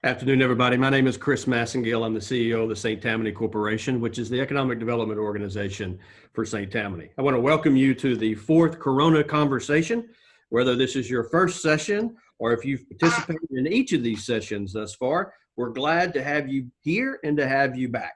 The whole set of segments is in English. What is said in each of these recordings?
Afternoon, everybody. My name is Chris Massengill. I'm the CEO of the St. Tammany Corporation, which is the economic development organization for St. Tammany. I want to welcome you to the fourth Corona Conversation. Whether this is your first session or if you've participated in each of these sessions thus far, we're glad to have you here and to have you back.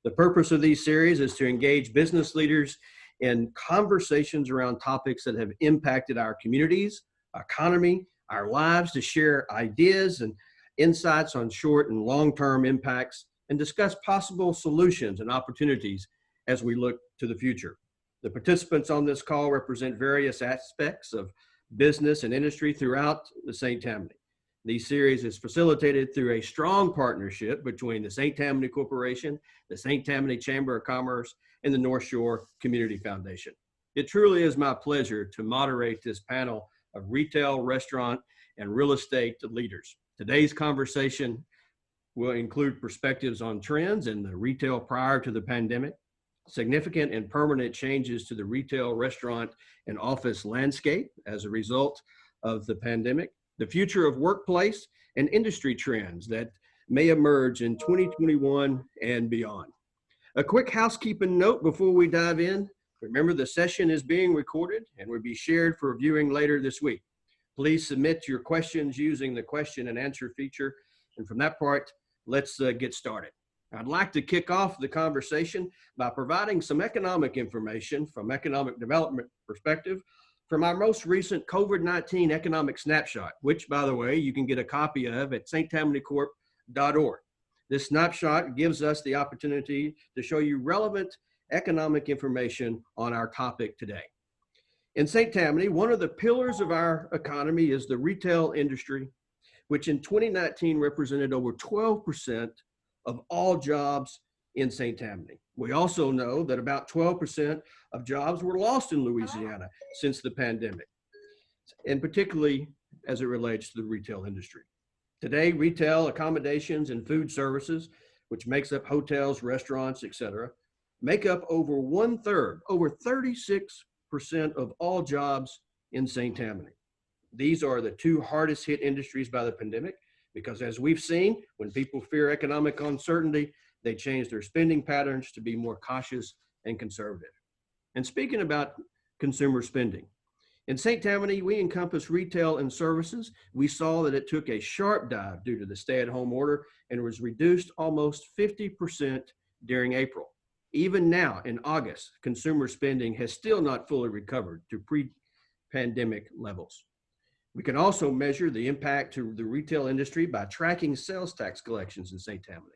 The purpose of these series is to engage business leaders in conversations around topics that have impacted our communities, economy, our lives, to share ideas and insights on short and long-term impacts, and discuss possible solutions and opportunities as we look to the future. The participants on this call represent various aspects of business and industry throughout the St. Tammany. This series is facilitated through a strong partnership between the St. Tammany Corporation, the St. Tammany Chamber of Commerce, and the North Shore Community Foundation. It truly is my pleasure to moderate this panel of retail, restaurant, and real estate leaders. Today's conversation will include perspectives on trends in the retail prior to the pandemic, significant and permanent changes to the retail, restaurant, and office landscape as a result of the pandemic, the future of workplace and industry trends that may emerge in 2021 and beyond. A quick housekeeping note before we dive in. Remember, the session is being recorded and will be shared for viewing later this week. Please submit your questions using the question and answer feature. And from that part, let's get started. I'd like to kick off the conversation by providing some economic information from economic development perspective from our most recent COVID-19 economic snapshot, which, by the way, you can get a copy of at sttamanycorp.org. This snapshot gives us the opportunity to show you relevant economic information on our topic today. In St. Tammany, one of the pillars of our economy is the retail industry, which in 2019 represented over 12% of all jobs in St. Tammany. We also know that about 12% of jobs were lost in Louisiana since the pandemic, and particularly as it relates to the retail industry. Today, retail, accommodations, and food services, which makes up hotels, restaurants, etc., make up over 1/3, over 36% of all jobs in St. Tammany. These are the two hardest hit industries by the pandemic because, as we've seen, when people fear economic uncertainty, they change their spending patterns to be more cautious and conservative. And speaking about consumer spending, in St. Tammany, we encompass retail and services. We saw that it took a sharp dive due to the stay-at-home order and was reduced almost 50% during April. Even now, in August, consumer spending has still not fully recovered to pre-pandemic levels. We can also measure the impact to the retail industry by tracking sales tax collections in St. Tammany.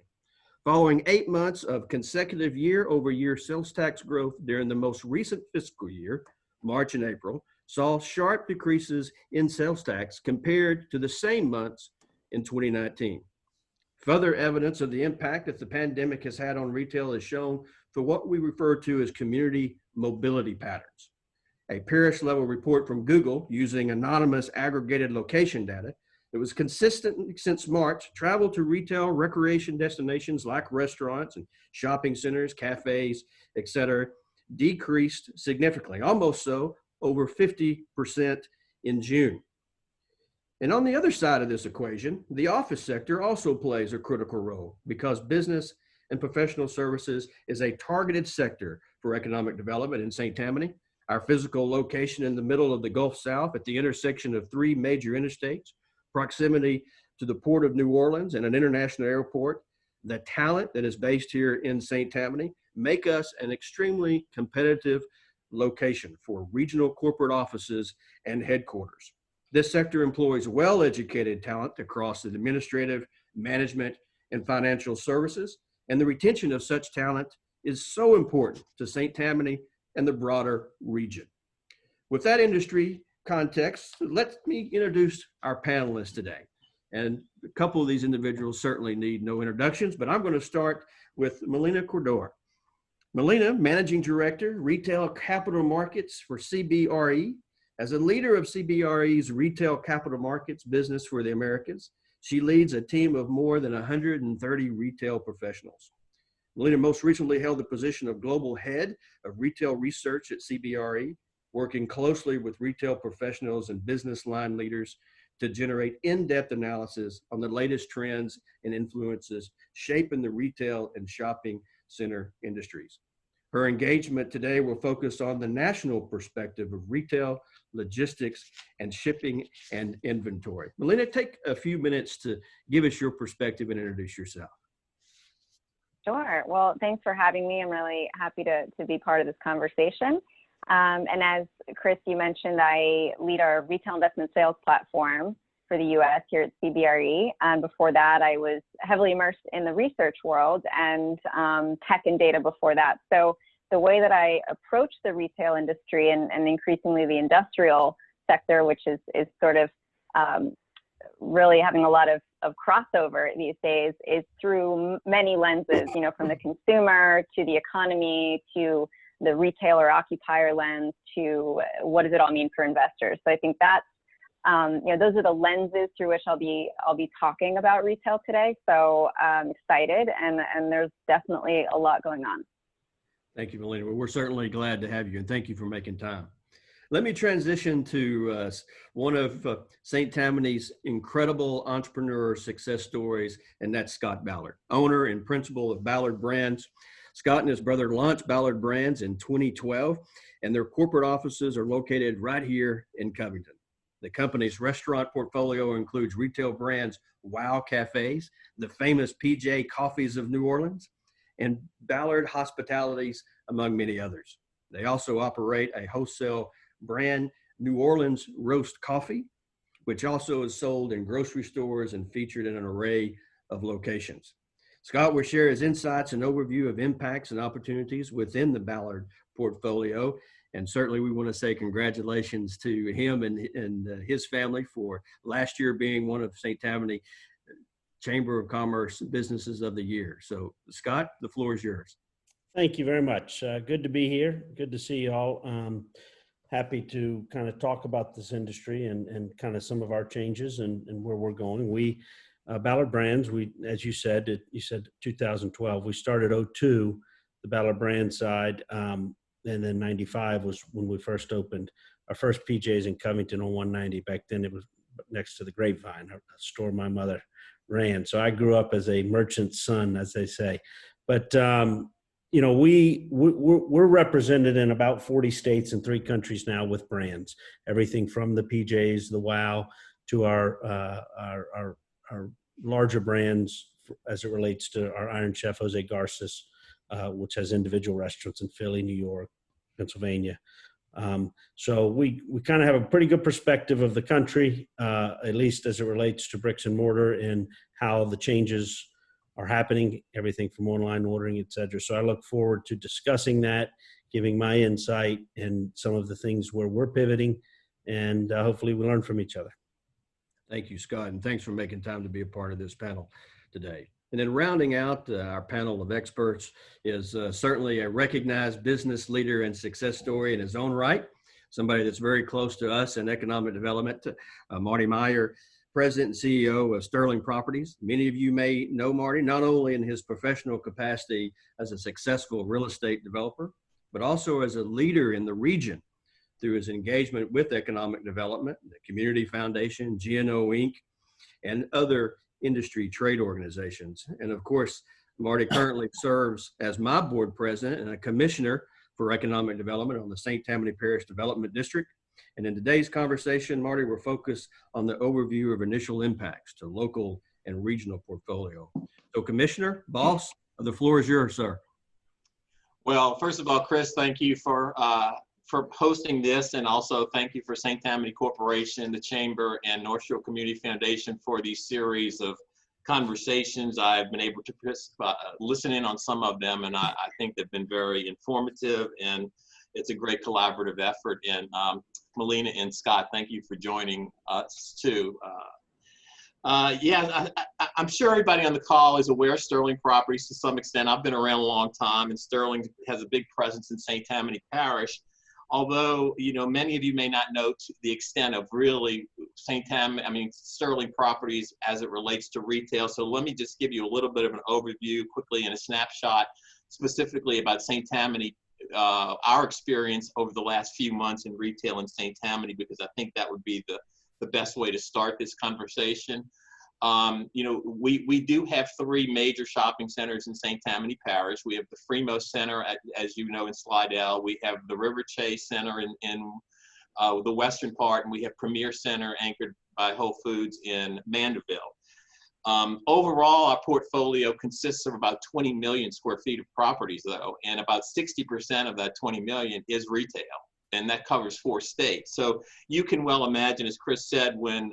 Following 8 months of consecutive year-over-year sales tax growth during the most recent fiscal year, March and April, saw sharp decreases in sales tax compared to the same months in 2019. Further evidence of the impact that the pandemic has had on retail is shown for what we refer to as community mobility patterns. A parish-level report from Google using anonymous aggregated location data that was consistent since March, travel to retail recreation destinations like restaurants and shopping centers, cafes, etc., decreased significantly, almost so over 50% in June. And on the other side of this equation, the office sector also plays a critical role because business and professional services is a targeted sector for economic development in St. Tammany. Our physical location in the middle of the Gulf South at the intersection of 3 major interstates, proximity to the Port of New Orleans and an international airport, the talent that is based here in St. Tammany make us an extremely competitive location for regional corporate offices and headquarters. This sector employs well-educated talent across the administrative, management, and financial services, and the retention of such talent is so important to St. Tammany and the broader region. With that industry context, let me introduce our panelists today. And a couple of these individuals certainly need no introductions, but I'm going to start with Melina Cordor. Melina, Managing Director, Retail Capital Markets for CBRE. As a leader of CBRE's Retail Capital Markets business for the Americas, she leads a team of more than 130 retail professionals. Melina most recently held the position of Global Head of Retail Research at CBRE, working closely with retail professionals and business line leaders to generate in-depth analysis on the latest trends and influences shaping the retail and shopping center industries. Her engagement today will focus on the national perspective of retail, logistics, and shipping and inventory. Melina, take a few minutes to give us your perspective and introduce yourself. Sure. Well, thanks for having me. I'm really happy to be part of this conversation. And as Chris, you mentioned, I lead our retail investment sales platform for the U.S. here at CBRE. And before that, I was heavily immersed in the research world and tech and data before that. So the way that I approach the retail industry and increasingly the industrial sector, which is sort of really having a lot of crossover these days, is through many lenses, you know, from the consumer to the economy to the retailer occupier lens to what does it all mean for investors. So I think that's you know, those are the lenses through which I'll be talking about retail today. So I'm excited, and there's definitely a lot going on. Thank you, Melina. Well, we're certainly glad to have you, and thank you for making time. Let me transition to one of St. Tammany's incredible entrepreneur success stories, and that's Scott Ballard, owner and principal of Ballard Brands. Scott and his brother launched Ballard Brands in 2012, and their corporate offices are located right here in Covington. The company's restaurant portfolio includes retail brands Wow Cafes, the famous PJ Coffees of New Orleans, and Ballard Hospitalities, among many others. They also operate a wholesale brand, New Orleans Roast Coffee, which also is sold in grocery stores and featured in an array of locations. Scott will share his insights and overview of impacts and opportunities within the Ballard portfolio. And certainly we want to say congratulations to him and his family for last year being one of St. Tammany Chamber of Commerce Businesses of the Year. So Scott, the floor is yours. Thank you very much. Good to be here. Good to see you all. Happy to kind of talk about this industry and kind of some of our changes and where we're going. We, Ballard Brands, as you said, 2012. We started 2002, the Ballard Brand side, and then 95 was when we first opened our first PJs in Covington on 190. Back then it was next to the Grapevine, a store my mother ran. So I grew up as a merchant's son, as they say. But you know, we're represented in about 40 states and 3 countries now with brands. Everything from the PJs, the Wow, to our larger brands as it relates to our Iron Chef Jose Garces, which has individual restaurants in Philly, New York, Pennsylvania. So we kind of have a pretty good perspective of the country, at least as it relates to bricks and mortar and how the changes are happening, everything from online ordering, et cetera. So I look forward to discussing that, giving my insight and some of the things where we're pivoting, and hopefully we learn from each other. Thank you, Scott, and thanks for making time to be a part of this panel today. And then rounding out our panel of experts is certainly a recognized business leader and success story in his own right, somebody that's very close to us in economic development, Marty Meyer, President and CEO of Sterling Properties. Many of you may know Marty, not only in his professional capacity as a successful real estate developer, but also as a leader in the region through his engagement with economic development, the Community Foundation, GNO Inc., and other industry trade organizations. And of course, Marty currently serves as my board president and a commissioner for economic development on the St. Tammany Parish Development District. And in today's conversation, Marty will focus on the overview of initial impacts to local and regional portfolio. So Commissioner, boss, the floor is yours, sir. Well, first of all, Chris, thank you for hosting this, and also thank you for St. Tammany Corporation, the Chamber, and North Shore Community Foundation for these series of conversations. I've been able to listen in on some of them, and I think they've been very informative, and it's a great collaborative effort. And Melina and Scott, thank you for joining us too. Yeah, I'm sure everybody on the call is aware of Sterling Properties to some extent. I've been around a long time, and Sterling has a big presence in St. Tammany Parish. Although, you know, many of you may not know to the extent of really Sterling Properties as it relates to retail. So let me just give you a little bit of an overview quickly and a snapshot specifically about St. Tammany, our experience over the last few months in retail in St. Tammany, because I think that would be the the best way to start this conversation. You know, we do have 3 major shopping centers in St. Tammany Parish. We have the Fremont Center, as you know, in Slidell. We have the River Chase Center in the western part, and we have Premier Center anchored by Whole Foods in Mandeville. Overall, our portfolio consists of about 20 million square feet of properties, though, and about 60% of that 20 million is retail, and that covers 4 states. So you can well imagine, as Chris said, when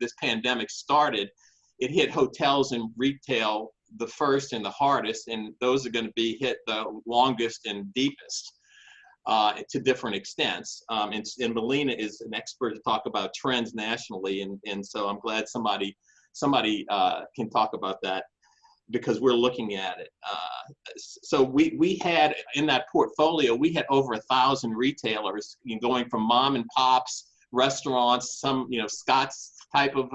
this pandemic started, it hit hotels and retail the first and the hardest, and those are going to be hit the longest and deepest to different extents. And Melina is an expert to talk about trends nationally, and so I'm glad somebody can talk about that, because we're looking at it. So we had in that portfolio, we had over 1,000 retailers, you know, going from mom and pops restaurants, some, you know, Scott's type of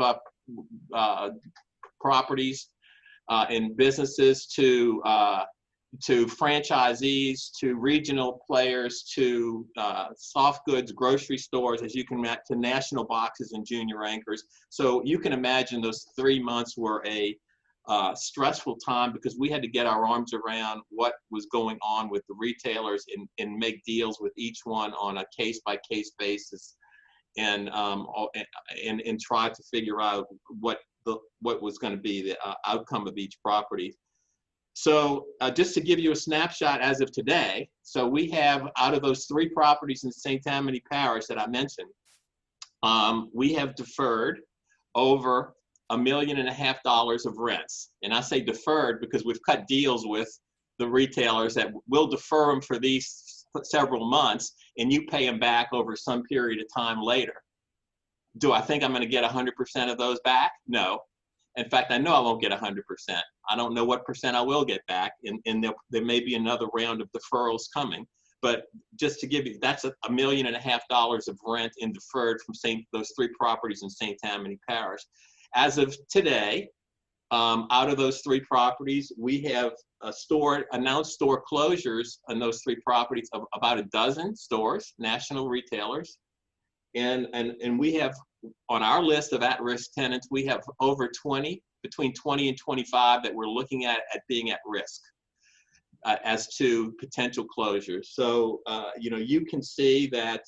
properties and businesses, to franchisees, to regional players, to soft goods, grocery stores, as you can imagine, to national boxes and junior anchors. So you can imagine those 3 months were a stressful time, because we had to get our arms around what was going on with the retailers and make deals with each one on a case-by-case basis, and try to figure out what was going to be the outcome of each property. So just to give you a snapshot as of today, so we have, out of those 3 properties in St. Tammany Parish that I mentioned, we have deferred over $1.5 million of rents. And I say deferred because we've cut deals with the retailers that will defer them for these several months, and you pay them back over some period of time later. Do I think I'm going to get 100% of those back? No. In fact, I know I won't get 100%. I don't know what percent I will get back, and there may be another round of deferrals coming. But just to give you, that's $1.5 million of rent in deferred from those 3 properties in St. Tammany Parish. As of today, out of those 3 properties, we have announced store closures on those 3 properties of about a dozen stores, national retailers, and we have, on our list of at-risk tenants, we have over 20, between 20 and 25 that we're looking at being at risk as to potential closures. So you know, you can see that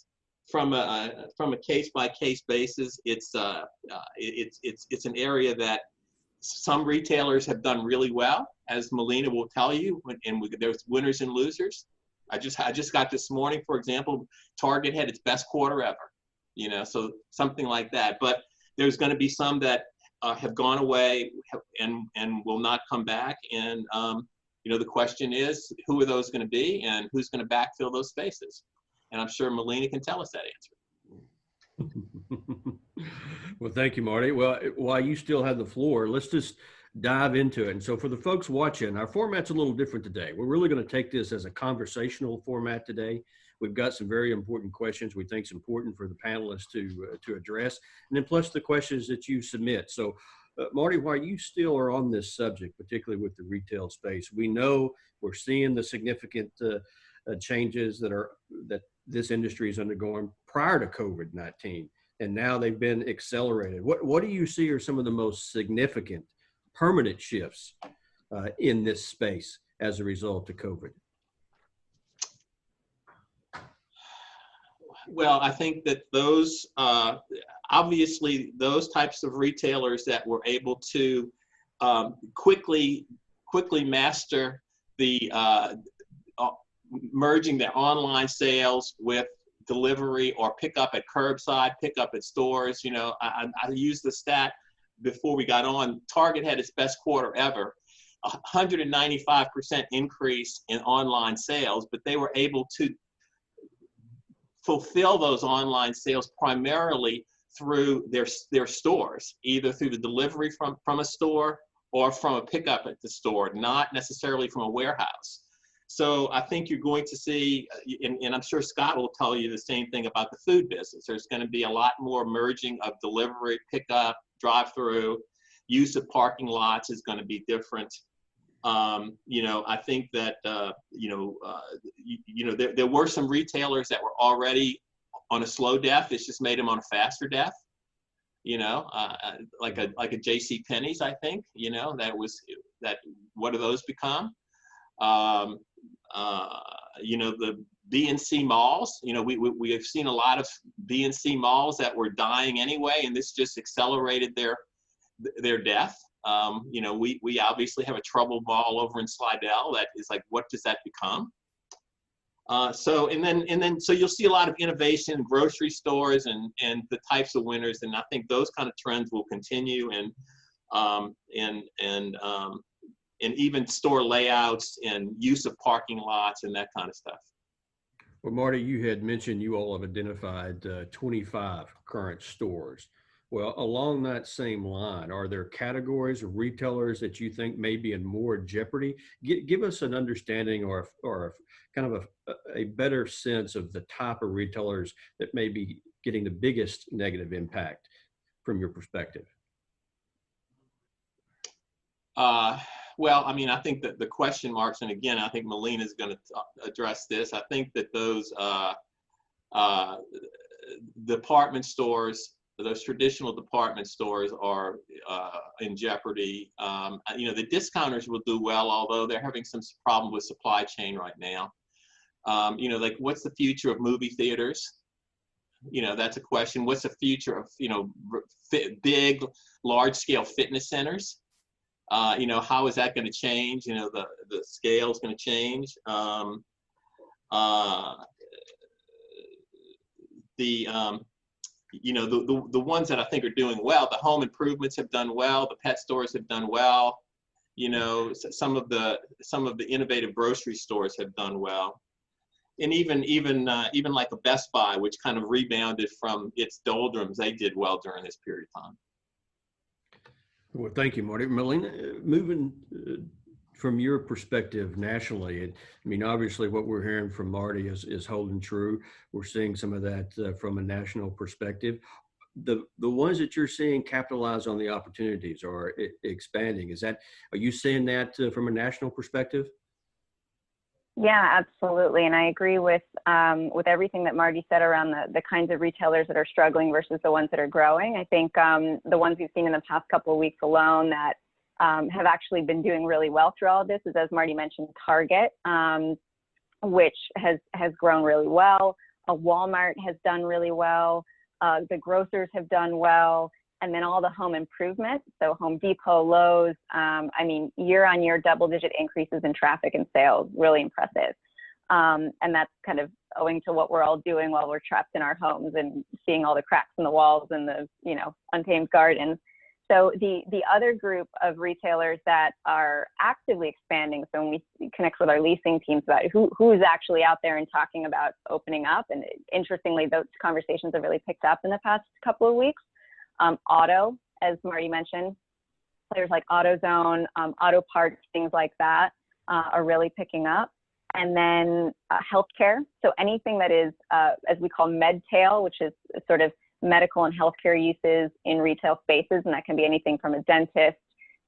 from a case-by-case basis, it's an area that some retailers have done really well, as Melina will tell you, and there's winners and losers. I just got this morning, for example, Target had its best quarter ever. You know, so something like that. But there's going to be some that have gone away and will not come back. And you know, the question is, who are those going to be, and who's going to backfill those spaces? And I'm sure Melina can tell us that answer. Well, thank you, Marty. Well, while you still have the floor, let's just dive into it. And so for the folks watching, our format's a little different today. We're really going to take this as a conversational format today. We've got some very important questions we think is important for the panelists to address, and then plus the questions that you submit. So, Marty, while you still are on this subject, particularly with the retail space, we know we're seeing the significant changes that this industry is undergoing prior to COVID-19, and now they've been accelerated. What do you see are some of the most significant permanent shifts in this space as a result of COVID? Well, I think that those, obviously, those types of retailers that were able to quickly master the merging their online sales with delivery or pickup at curbside, pickup at stores. You know, I used the stat before we got on. Target had its best quarter ever, 195% increase in online sales, but they were able to fulfill those online sales primarily through their stores, either through the delivery from a store or from a pickup at the store, not necessarily from a warehouse. So I think you're going to see, and I'm sure Scott will tell you the same thing about the food business. There's going to be a lot more merging of delivery, pickup, drive-through. Use of parking lots is going to be different. You know, I think that, there were some retailers that were already on a slow death. It's just made them on a faster death. Like a J.C. Penney's, I think. What do those become? The B and C malls. We have seen a lot of B and C malls that were dying anyway, and this just accelerated their death. We obviously have a troubled mall over in Slidell that is like, what does that become? So you'll see a lot of innovation in grocery stores and the types of winners, and I think those kind of trends will continue, and even store layouts and use of parking lots and that kind of stuff. Well, Marty, you had mentioned you all have identified 25 current stores. Well, along that same line, are there categories of retailers that you think may be in more jeopardy? Give us an understanding or kind of a better sense of the type of retailers that may be getting the biggest negative impact from your perspective. Well, I think that the question marks, and again, I think Melina is going to address this. I think that those department stores, those traditional department stores are in jeopardy. The discounters will do well, although they're having some problem with supply chain right now. Like, what's the future of movie theaters? That's a question. What's the future of, big, large-scale fitness centers? How is that going to change? The scale is going to change. The ones that I think are doing well, the home improvements have done well, the pet stores have done well. Some of the innovative grocery stores have done well, and even like a Best Buy, which kind of rebounded from its doldrums, they did well during this period of time. Well, thank you, Marty. Melina, moving from your perspective nationally, obviously what we're hearing from Marty is holding true. We're seeing some of that from a national perspective. The ones that you're seeing capitalize on the opportunities or expanding, are you seeing that from a national perspective? Yeah, absolutely. And I agree with everything that Marty said around the kinds of retailers that are struggling versus the ones that are growing. I think the ones we've seen in the past couple of weeks alone that have actually been doing really well through all of this is, as Marty mentioned, Target, which has grown really well. Walmart has done really well. The grocers have done well. And then all the home improvement, so Home Depot, Lowe's, year-on-year double-digit increases in traffic and sales, really impressive. And that's kind of owing to what we're all doing while we're trapped in our homes and seeing all the cracks in the walls and the, untamed gardens. So the other group of retailers that are actively expanding, so when we connect with our leasing teams about who's actually out there and talking about opening up, and interestingly, those conversations have really picked up in the past couple of weeks. Auto, as Marty mentioned, players like AutoZone, auto parts, things like that are really picking up. And then healthcare, so anything that is, as we call medtail, which is sort of medical and healthcare uses in retail spaces, and that can be anything from a dentist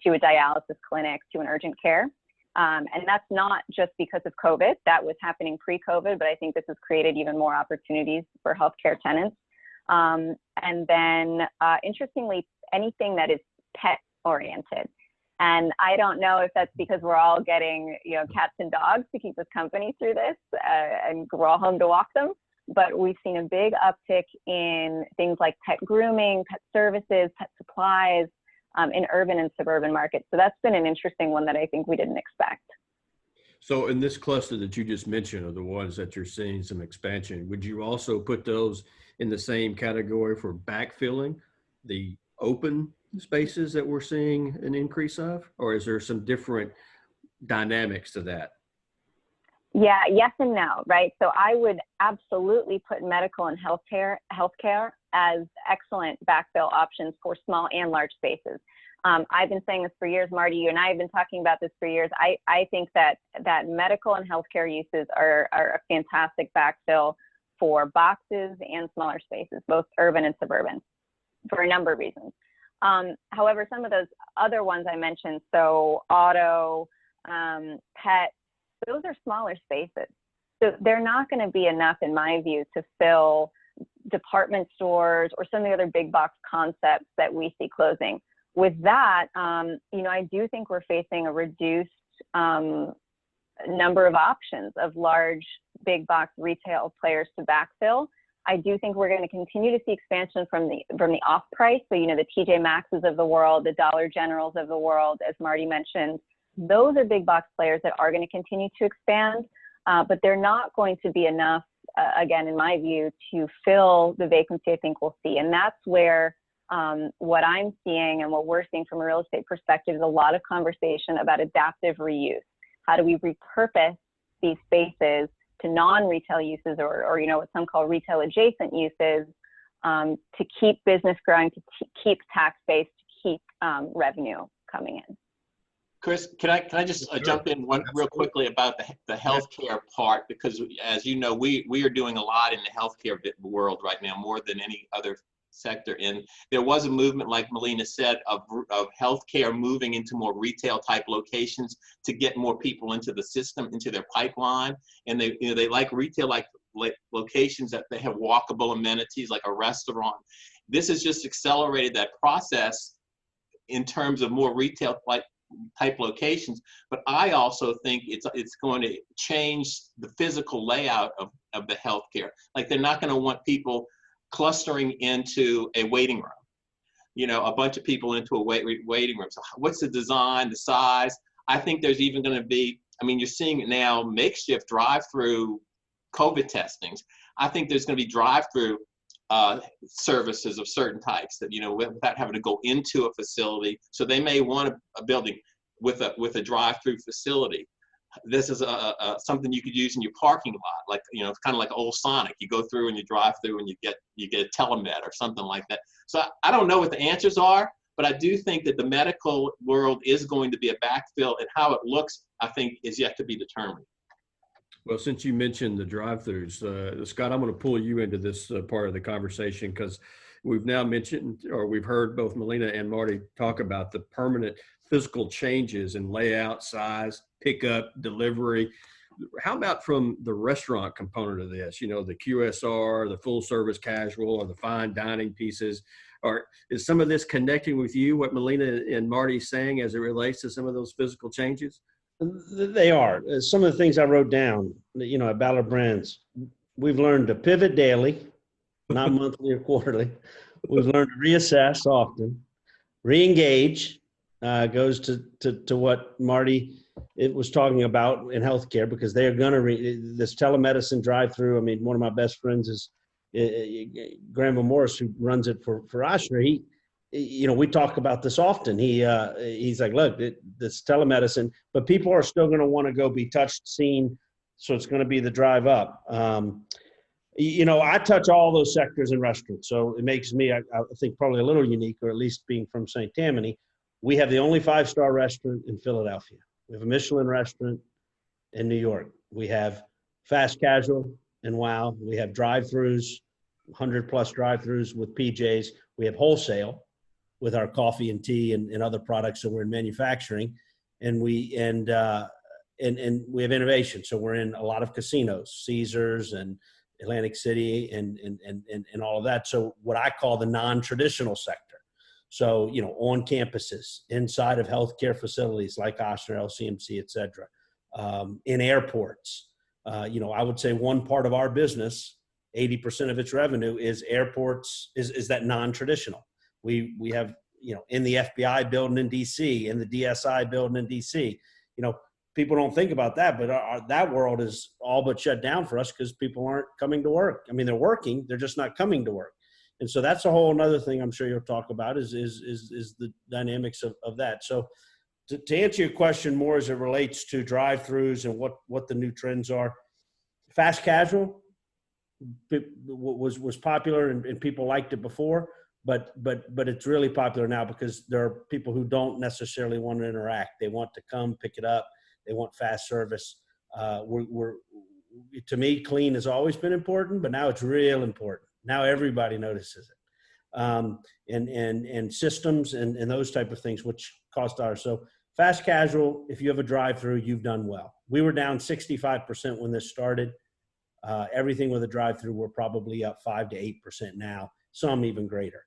to a dialysis clinic to an urgent care. And that's not just because of COVID. That was happening pre-COVID, but I think this has created even more opportunities for healthcare tenants. And then, interestingly, anything that is pet oriented. And I don't know if that's because we're all getting, cats and dogs to keep us company through this, and we're all home to walk them. But we've seen a big uptick in things like pet grooming, pet services, pet supplies, in urban and suburban markets. So that's been an interesting one that I think we didn't expect. So in this cluster that you just mentioned are the ones that you're seeing some expansion. Would you also put those in the same category for backfilling the open spaces that we're seeing an increase of? Or is there some different dynamics to that? Yeah, yes and no, right? So I would absolutely put medical and healthcare as excellent backfill options for small and large spaces. I've been saying this for years, Marty, you and I have been talking about this for years. I think that medical and healthcare uses are a fantastic backfill for boxes and smaller spaces, both urban and suburban, for a number of reasons. However, some of those other ones I mentioned, so auto, pet, those are smaller spaces. So they're not going to be enough, in my view, to fill department stores or some of the other big box concepts that we see closing. With that, I do think we're facing a reduced number of options of large big box retail players to backfill. I do think we're going to continue to see expansion from the off price. So, the TJ Maxx's of the world, the Dollar Generals of the world, as Marty mentioned, those are big box players that are going to continue to expand, but they're not going to be enough, again, in my view, to fill the vacancy I think we'll see. And that's where what I'm seeing and what we're seeing from a real estate perspective is a lot of conversation about adaptive reuse. How do we repurpose these spaces to non-retail uses or what some call retail adjacent uses to keep business growing, to keep tax base, to keep revenue coming in. Chris, can I just jump in real quickly about the healthcare part, because as you know, we are doing a lot in the healthcare world right now, more than any other sector. And there was a movement, like Melina said, of healthcare moving into more retail type locations to get more people into the system, into their pipeline. And they like retail like locations that they have walkable amenities like a restaurant. This has just accelerated that process in terms of more retail type locations. But I also think it's going to change the physical layout of the healthcare. Like, they're not going to want people clustering into a waiting room, a bunch of people into a waiting room. So what's the design, the size? I think there's even going to be, you're seeing it now, makeshift drive-through COVID testings. I think there's going to be drive-through services of certain types that, without having to go into a facility. So they may want a building with a drive-through facility. This is something you could use in your parking lot, like, kind of like old Sonic. You go through and you drive through and you get a telemed or something like that. So I don't know what the answers are, but I do think that the medical world is going to be a backfill, and how it looks, I think, is yet to be determined. Well, since you mentioned the drive-throughs, Scott, I'm going to pull you into this part of the conversation, because we've now mentioned, or we've heard both Melina and Marty talk about the permanent physical changes in layout, size, pickup, delivery. How about from the restaurant component of this? The QSR, the full service casual, or the fine dining pieces? Or is some of this connecting with you, what Melina and Marty is saying, as it relates to some of those physical changes? They are. Some of the things I wrote down, at Ballard Brands, we've learned to pivot daily, not monthly or quarterly. We've learned to reassess often, re-engage, goes to what Marty was talking about in healthcare, because they are going to this telemedicine drive-through. One of my best friends is Grandma Morris, who runs it for Oshner. We talk about this often. He's like, look, this telemedicine, but people are still going to want to go be touched, seen. So it's going to be the drive up. I touch all those sectors in restaurants. So it makes me, I think, probably a little unique, or at least being from St. Tammany. We have the only 5-star restaurant in Philadelphia. We have a Michelin restaurant in New York. We have fast casual and Wow. We have drive-throughs, 100+ drive-throughs with PJs. We have wholesale with our coffee and tea and other products. So we're in manufacturing, and we have innovation. So we're in a lot of casinos, Caesars and Atlantic City and all of that. So what I call the non-traditional sector. So, on campuses, inside of healthcare facilities like Oshner, LCMC, et cetera, in airports. I would say one part of our business, 80% of its revenue is airports, is that non-traditional. We have, in the FBI building in DC, in the DSI building in DC, people don't think about that, but that world is all but shut down for us because people aren't coming to work. They're working, they're just not coming to work. And so that's a whole other thing I'm sure you'll talk about is the dynamics of that. So to answer your question more as it relates to drive-throughs and what the new trends are, fast casual was popular and people liked it before, but it's really popular now because there are people who don't necessarily want to interact. They want to come pick it up. They want fast service. To me, clean has always been important, but now it's real important. Now everybody notices it, and systems and those type of things, which cost dollars. So fast casual, if you have a drive-through, you've done well. We were down 65% when this started. Everything with a drive-through, we're probably up 5 to 8% now, some even greater.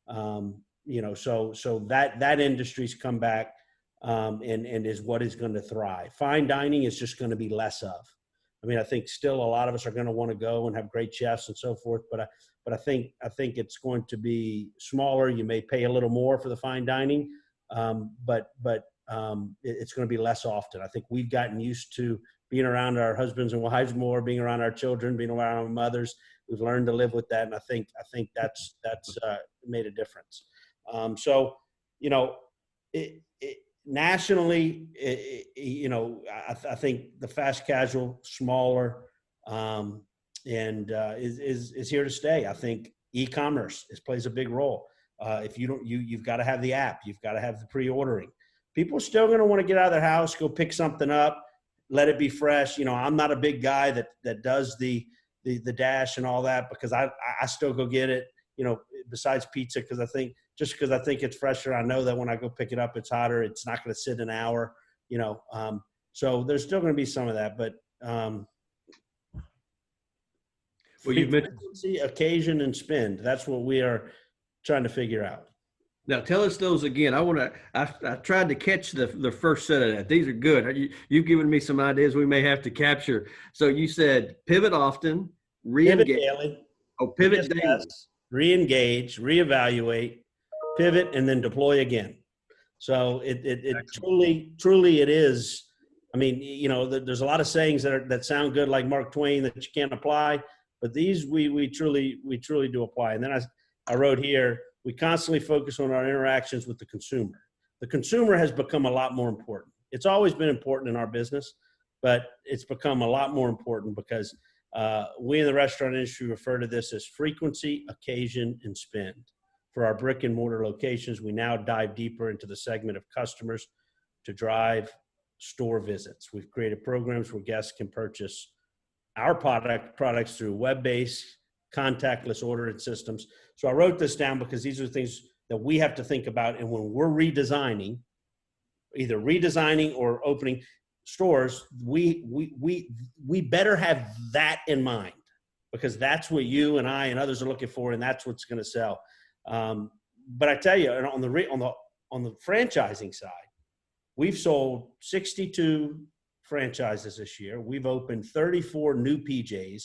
So that industry's come back and is what is going to thrive. Fine dining is just going to be less of. I mean, I think still a lot of us are going to want to go and have great chefs and so forth, but I think it's going to be smaller. You may pay a little more for the fine dining, but it's going to be less often. I think we've gotten used to being around our husbands and wives more, being around our children, being around our mothers. We've learned to live with that, and I think that's made a difference. Nationally, I think the fast casual, smaller, is here to stay. I think e-commerce plays a big role. If you've got to have the app, you've got to have the pre-ordering. People are still going to want to get out of their house, go pick something up, let it be fresh. I'm not a big guy that does the dash and all that, because I still go get it. Besides pizza, because I think it's fresher, I know that when I go pick it up, it's hotter. It's not going to sit an hour, so there's still going to be some of that, but well, you mentioned occasion and spend. That's what we are trying to figure out. Now tell us those again. I tried to catch the first set of that. These are good. You've given me some ideas we may have to capture. So you said pivot often, pivot daily. Pivot daily. Re-engage, reevaluate, pivot, and then deploy again. So it truly it is. I mean, there's a lot of sayings that sound good, like Mark Twain, that you can't apply, but these we truly do apply. And then I wrote here, we constantly focus on our interactions with the consumer. The consumer has become a lot more important. It's always been important in our business, but it's become a lot more important because we in the restaurant industry refer to this as frequency, occasion, and spend. For our brick and mortar locations, we now dive deeper into the segment of customers to drive store visits. We've created programs where guests can purchase our products through web-based, contactless ordering systems. So I wrote this down because these are things that we have to think about. And when we're redesigning, either redesigning or opening stores, we better have that in mind, because that's what you and I and others are looking for, and that's what's going to sell. But I tell you, on the franchising side, we've sold 62 franchises this year. We've opened 34 new PJs.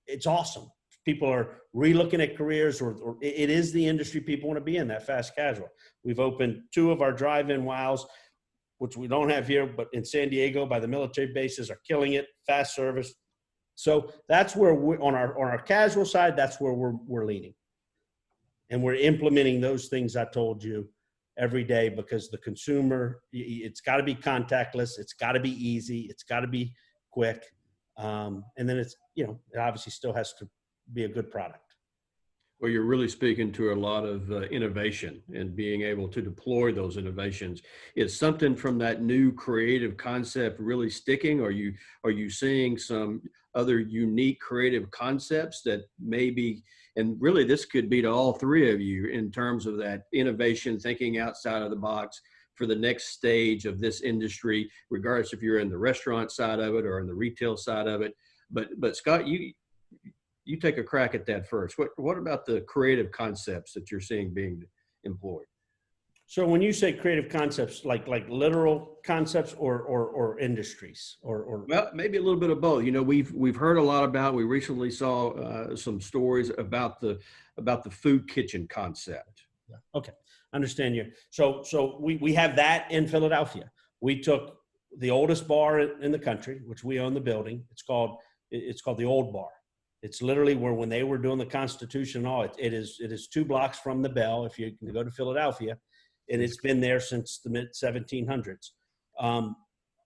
It's awesome. People are relooking at careers, or it is the industry people want to be in, that fast casual. We've opened 2 of our drive-in wows, which we don't have here, but in San Diego by the military bases, are killing it, fast service. So that's where we're on our casual side, that's where we're leaning. And we're implementing those things I told you every day, because the consumer, it's got to be contactless, it's got to be easy, it's got to be quick. And then it obviously still has to be a good product. Well, you're really speaking to a lot of innovation and being able to deploy those innovations. Is something from that new creative concept really sticking? Are you seeing some other unique creative concepts that maybe, and really this could be to all 3 of you in terms of that innovation, thinking outside of the box for the next stage of this industry, regardless if you're in the restaurant side of it or in the retail side of it. But Scott, you take a crack at that first. What about the creative concepts that you're seeing being employed? So when you say creative concepts, like literal concepts or industries or Well, maybe a little bit of both. We've heard a lot about. We recently saw some stories about the food kitchen concept. Yeah. Okay, understand you. So we have that in Philadelphia. We took the oldest bar in the country, which we own the building. It's called the Old Bar. It's literally where, when they were doing the Constitution and all, it is 2 blocks from the Bell, if you can go to Philadelphia, and it's been there since the mid 1700s.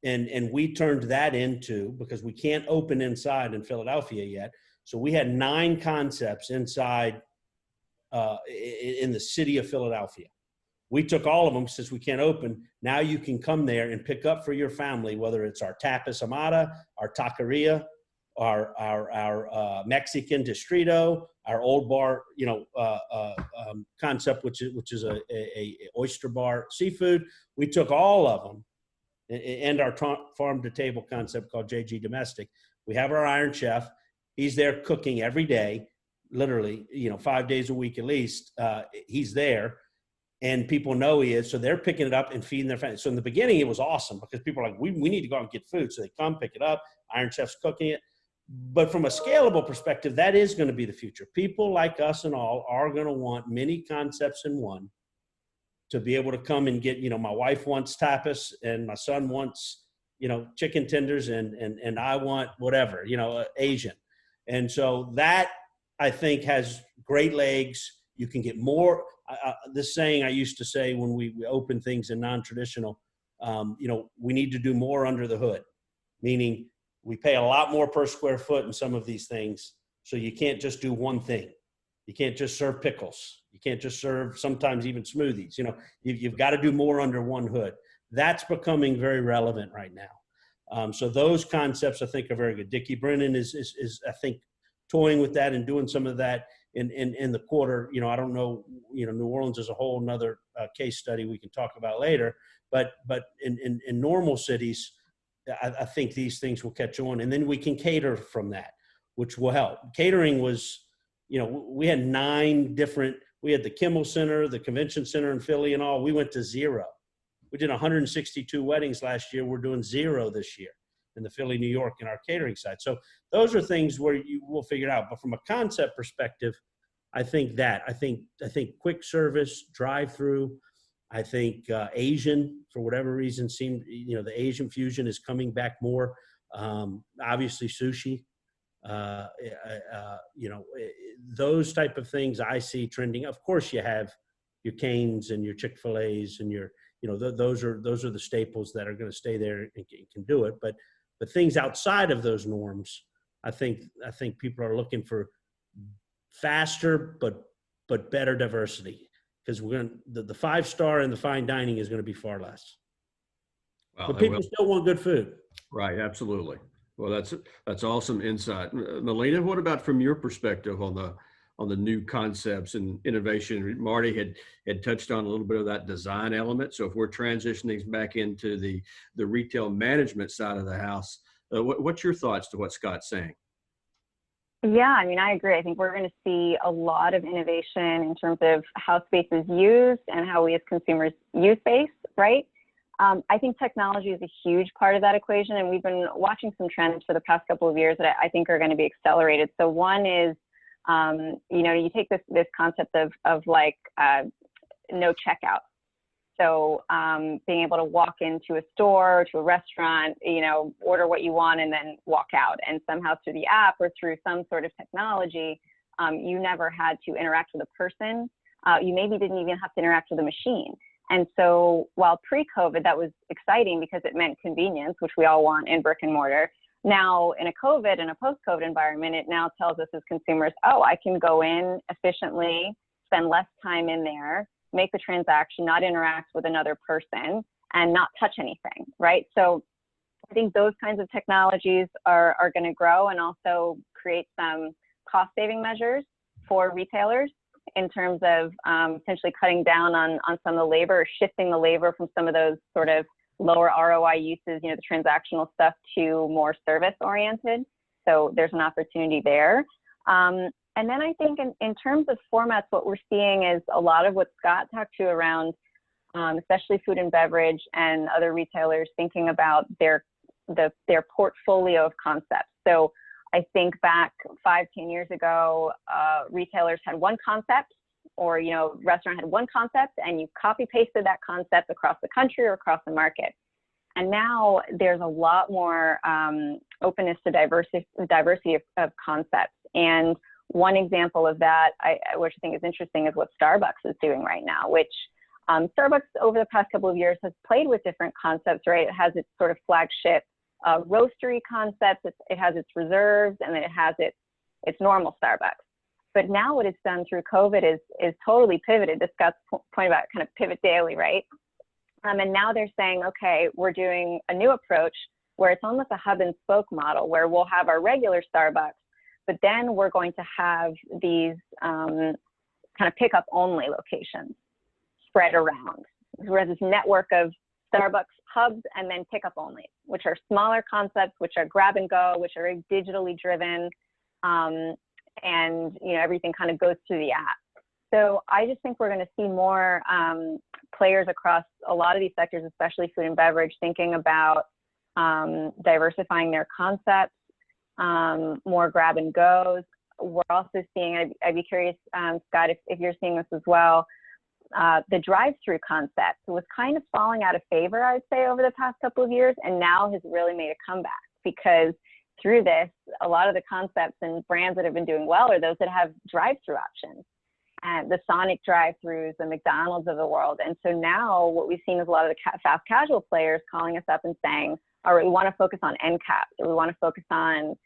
And we turned that into, because we can't open inside in Philadelphia yet, so we had 9 concepts inside in the city of Philadelphia. We took all of them, since we can't open. Now you can come there and pick up for your family, whether it's our tapas amada, our taqueria, our Mexican distrito, our Old Bar, concept, which is a oyster bar, seafood. We took all of them, and our farm to table concept called JG Domestic. We have our Iron Chef. He's there cooking every day, literally, 5 days a week at least. He's there, and people know he is. So they're picking it up and feeding their family. So in the beginning, it was awesome because people are like, we need to go out and get food. So they come, pick it up. Iron Chef's cooking it. But from a scalable perspective, that is going to be the future. People like us and all are going to want many concepts in one to be able to come and get, my wife wants tapas and my son wants, chicken tenders and I want whatever, Asian. And so that, I think, has great legs. You can get more. This saying I used to say when we open things in non-traditional, we need to do more under the hood, meaning we pay a lot more per square foot in some of these things. So you can't just do one thing. You can't just serve pickles. You can't just serve sometimes even smoothies. You've got to do more under one hood. That's becoming very relevant right now. So those concepts, I think, are very good. Dickie Brennan is I think, toying with that and doing some of that in the quarter. I don't know, New Orleans is a whole nother case study we can talk about later, but in normal cities, I think these things will catch on, and then we can cater from that, which will help. Catering was, we had 9 different, we had the Kimmel Center, the Convention Center in Philly and all. We went to 0. We did 162 weddings last year. We're doing 0 this year in the Philly, New York, in our catering side. So those are things where you will figure it out. But from a concept perspective, I think quick service, drive-through. I think Asian, for whatever reason, the Asian fusion is coming back more. Obviously, sushi. Those type of things I see trending. Of course, you have your Cane's and your Chick-fil-A's and your, those are the staples that are going to stay there and can do it. But things outside of those norms, I think people are looking for faster but better diversity. Because the 5-star and the fine dining is going to be far less. Well, but people still want good food. Right, absolutely. Well, that's awesome insight. Melina, what about from your perspective on the new concepts and innovation? Marty had touched on a little bit of that design element. So if we're transitioning back into the retail management side of the house, what's your thoughts to what Scott's saying? Yeah, I agree. I think we're going to see a lot of innovation in terms of how space is used and how we as consumers use space, right? I think technology is a huge part of that equation, and we've been watching some trends for the past couple of years that I think are going to be accelerated. So one is, you take this concept of like no checkout. So being able to walk into a store or to a restaurant, order what you want and then walk out. And somehow through the app or through some sort of technology, you never had to interact with a person. You maybe didn't even have to interact with a machine. And so while pre-COVID, that was exciting because it meant convenience, which we all want in brick and mortar. Now in a COVID and a post-COVID environment, it now tells us as consumers, oh, I can go in efficiently, spend less time in there, make the transaction, not interact with another person, and not touch anything, right? So I think those kinds of technologies are going to grow and also create some cost-saving measures for retailers in terms of essentially cutting down on some of the labor, or shifting the labor from some of those sort of lower ROI uses, the transactional stuff, to more service-oriented. So there's an opportunity there. And then I think in terms of formats, what we're seeing is a lot of what Scott talked to around, especially food and beverage and other retailers thinking about their portfolio of concepts. So I think back 5-10 years ago, retailers had one concept, or restaurant had one concept, and you copy pasted that concept across the country or across the market. And now there's a lot more openness to diversity of concepts. And one example of that, which I think is interesting, is what Starbucks is doing right now, which Starbucks over the past couple of years has played with different concepts, right? It has its sort of flagship roastery concepts, it has its reserves, and then it has its normal Starbucks. But now what it's done through COVID is totally pivoted. This Scott's point about kind of pivot daily, right? And now they're saying, okay, we're doing a new approach where it's almost a hub and spoke model, where we'll have our regular Starbucks, but then we're going to have these kind of pickup only locations spread around. We're this network of Starbucks hubs, and then pickup only, which are smaller concepts, which are grab and go, which are very digitally driven, and everything kind of goes through the app. So I just think we're going to see more players across a lot of these sectors, especially food and beverage, thinking about diversifying their concepts, more grab and goes. We're also seeing, I'd be curious, Scott, if you're seeing this as well, the drive-through concept was kind of falling out of favor, I'd say, over the past couple of years, and now has really made a comeback, because through this, a lot of the concepts and brands that have been doing well are those that have drive-through options, and the Sonic drive-throughs, the McDonald's of the world. And so now what we've seen is a lot of the fast casual players calling us up and saying, all right, we want to focus on end caps, or we want to focus on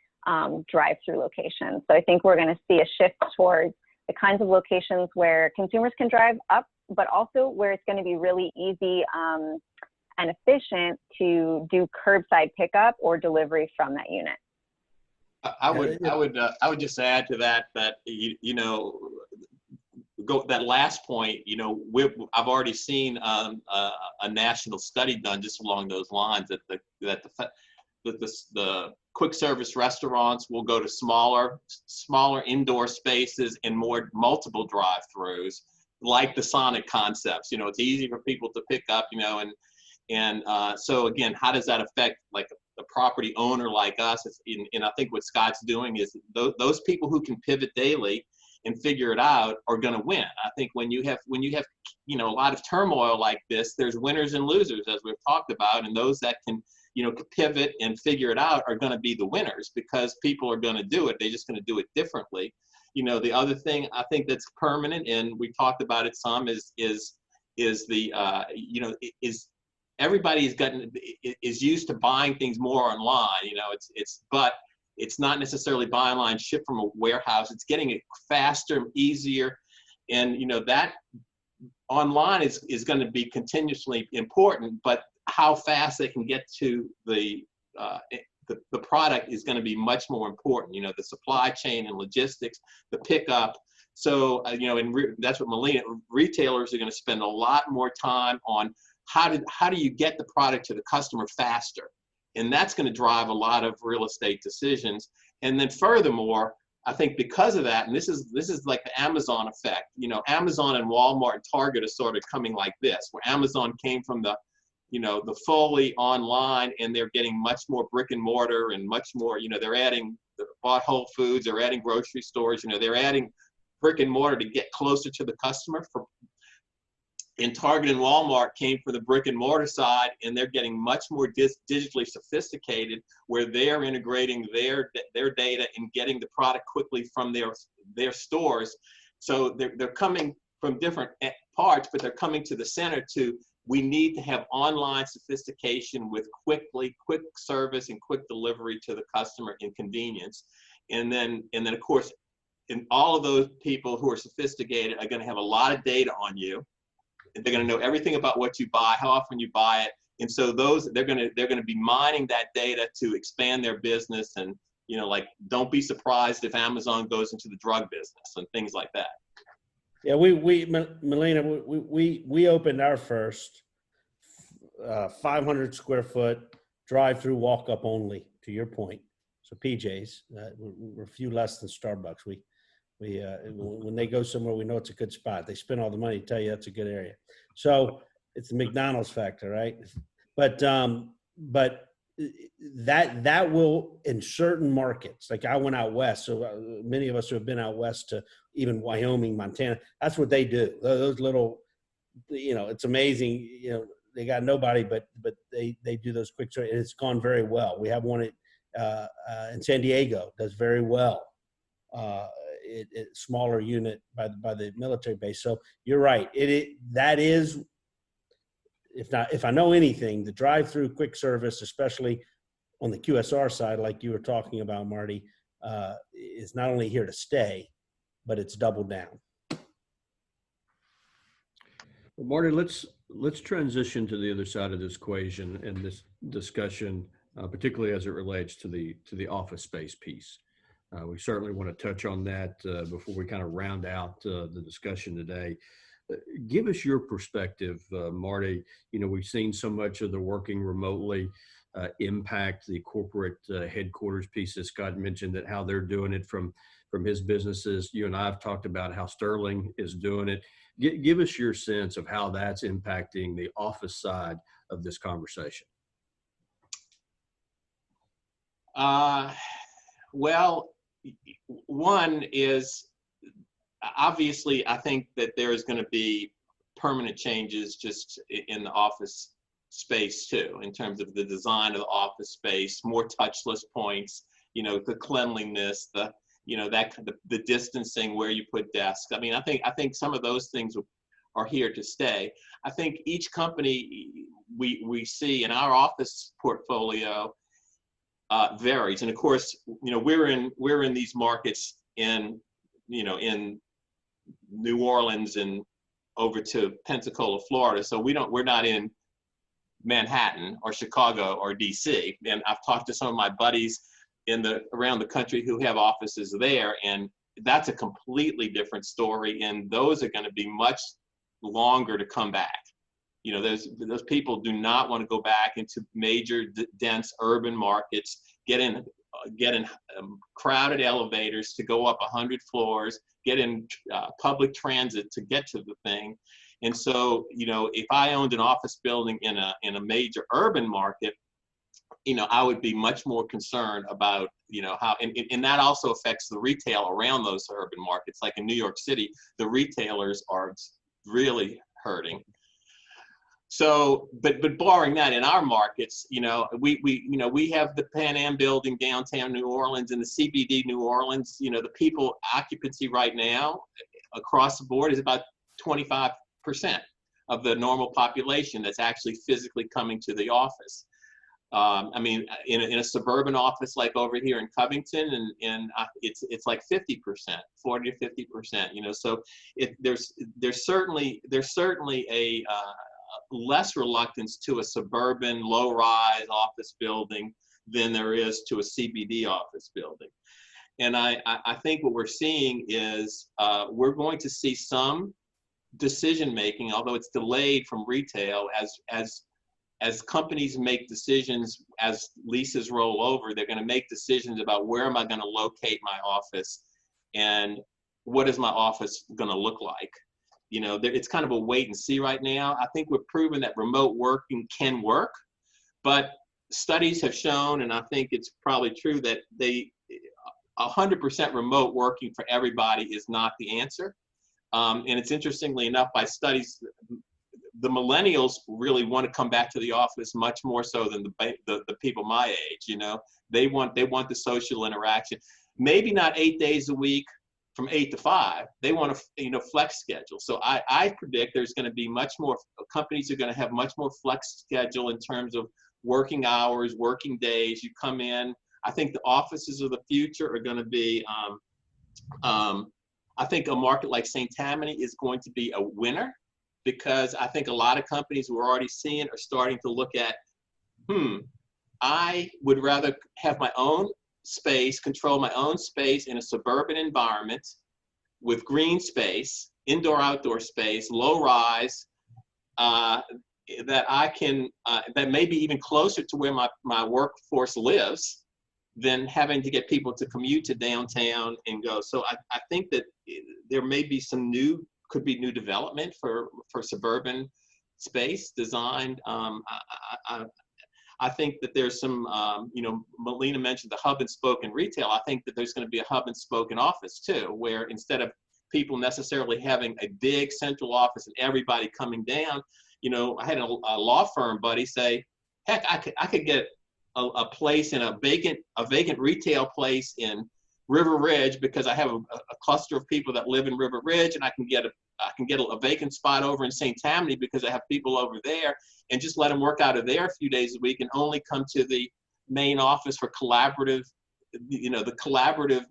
drive-through locations. So I think we're going to see a shift towards the kinds of locations where consumers can drive up, but also where it's going to be really easy and efficient to do curbside pickup or delivery from that unit. I would just add to that go that last point. I've already seen a national study done just along those lines that the quick service restaurants will go to smaller indoor spaces and more multiple drive-throughs, like the Sonic concepts. It's easy for people to pick up, and so again, how does that affect like a property owner like us? And I think what Scott's doing is those people who can pivot daily and figure it out are going to win. I think when you have a lot of turmoil like this, there's winners and losers, as we've talked about, and those that can pivot and figure it out are going to be the winners, because people are going to do it. They're just going to do it differently. The other thing I think that's permanent, and we talked about it some, is everybody is used to buying things more online. But it's not necessarily buy online, ship from a warehouse. It's getting it faster, easier, and that online is going to be continuously important. But how fast they can get to the product is going to be much more important. The supply chain and logistics, the pickup. So that's what Melina, retailers are going to spend a lot more time on. How do you get the product to the customer faster? And that's going to drive a lot of real estate decisions. And then furthermore, I think because of that, and this is like the Amazon effect. Amazon and Walmart and Target are sort of coming like this, where Amazon came from the fully online, and they're getting much more brick and mortar and much more, they're adding bought Whole Foods, they're adding grocery stores, they're adding brick and mortar to get closer to the customer. And Target and Walmart came from the brick and mortar side, and they're getting much more digitally sophisticated, where they're integrating their data and getting the product quickly from their stores. So they're coming from different parts, but they're coming to the center to, we need to have online sophistication with quick service and quick delivery to the customer and convenience. And then of course, and all of those people who are sophisticated are going to have a lot of data on you. They're going to know everything about what you buy, how often you buy it, and so they're going to be mining that data to expand their business. And don't be surprised if Amazon goes into the drug business and things like that. Yeah, Melina, we opened our first 500 square foot drive-through walk-up only. To your point, so PJ's, we're a few less than Starbucks. We when they go somewhere, we know it's a good spot. They spend all the money to tell you that's a good area. So it's the McDonald's factor, right? But that will, in certain markets, like I went out west, so many of us who have been out west to even Wyoming, Montana, that's what they do. Those little, it's amazing. They got nobody, but they do those quick service, and it's gone very well. We have one in San Diego, does very well. Smaller unit by the military base. So you're right. That is, if I know anything, the drive-through quick service, especially on the QSR side, like you were talking about, Marty, is not only here to stay, but it's doubled down. Well, Marty, let's transition to the other side of this equation and this discussion, particularly as it relates to the office space piece. We certainly want to touch on that before we kind of round out the discussion today. Give us your perspective, Marty. You know, we've seen so much of the working remotely impact the corporate headquarters piece that Scott mentioned, that how they're doing it from his businesses. You and I have talked about how Sterling is doing it. Give us your sense of how that's impacting the office side of this conversation. Well, one is, obviously, I think that there is going to be permanent changes just in the office space too, in terms of the design of the office space, more touchless points, you know, the cleanliness, the, you know, that the distancing where you put desks. I mean, I think some of those things are here to stay. I think each company we see in our office portfolio varies, and of course, you know, we're in these markets in, you know, in New Orleans and over to Pensacola, Florida. So we're not in Manhattan or Chicago or DC. And I've talked to some of my buddies around the country who have offices there, and that's a completely different story. And those are going to be much longer to come back. You know, those people do not want to go back into major dense urban markets, get in crowded elevators to go up 100 floors, get in public transit to get to the thing. And so, you know, if I owned an office building in a major urban market, you know, I would be much more concerned about, you know, how, and that also affects the retail around those urban markets. Like in New York City, the retailers are really hurting. So, but barring that, in our markets, you know, we have the Pan Am building downtown New Orleans and the CBD New Orleans. You know, the people occupancy right now across the board is about 25% of the normal population that's actually physically coming to the office. I mean, in a suburban office like over here in Covington, and it's like 50%, 40 to 50%. You know, so there's certainly a less reluctance to a suburban low-rise office building than there is to a CBD office building. And I think what we're seeing is we're going to see some decision-making, although it's delayed from retail, as companies make decisions, as leases roll over, they're going to make decisions about where am I going to locate my office and what is my office going to look like. You know, it's kind of a wait and see right now. I think we're proving that remote working can work, but studies have shown, and I think it's probably true, that 100% remote working for everybody is not the answer. And it's interestingly enough, by studies, the millennials really want to come back to the office much more so than the people my age. You know, they want the social interaction. Maybe not 8 days a week from 8 to 5. They want a flex schedule. So I predict there's going to be much more, companies are going to have much more flex schedule in terms of working hours, working days. You come in. I think the offices of the future are going to be, I think a market like St. Tammany is going to be a winner, because I think a lot of companies we're already seeing are starting to look at, I would rather have my own space, control my own space in a suburban environment with green space, indoor, outdoor space, low rise, that I can, that may be even closer to where my workforce lives than having to get people to commute to downtown and go. So I think that there may be could be new development for suburban space designed. I think that there's some, Melina mentioned the hub and spoke in retail. I think that there's going to be a hub and spoke in office too, where instead of people necessarily having a big central office and everybody coming down, you know, I had a law firm buddy say, heck, I could get a place in a vacant retail place in River Ridge, because I have a cluster of people that live in River Ridge, and I can get a vacant spot over in St. Tammany because I have people over there, and just let them work out of there a few days a week and only come to the main office for collaborative, the collaborative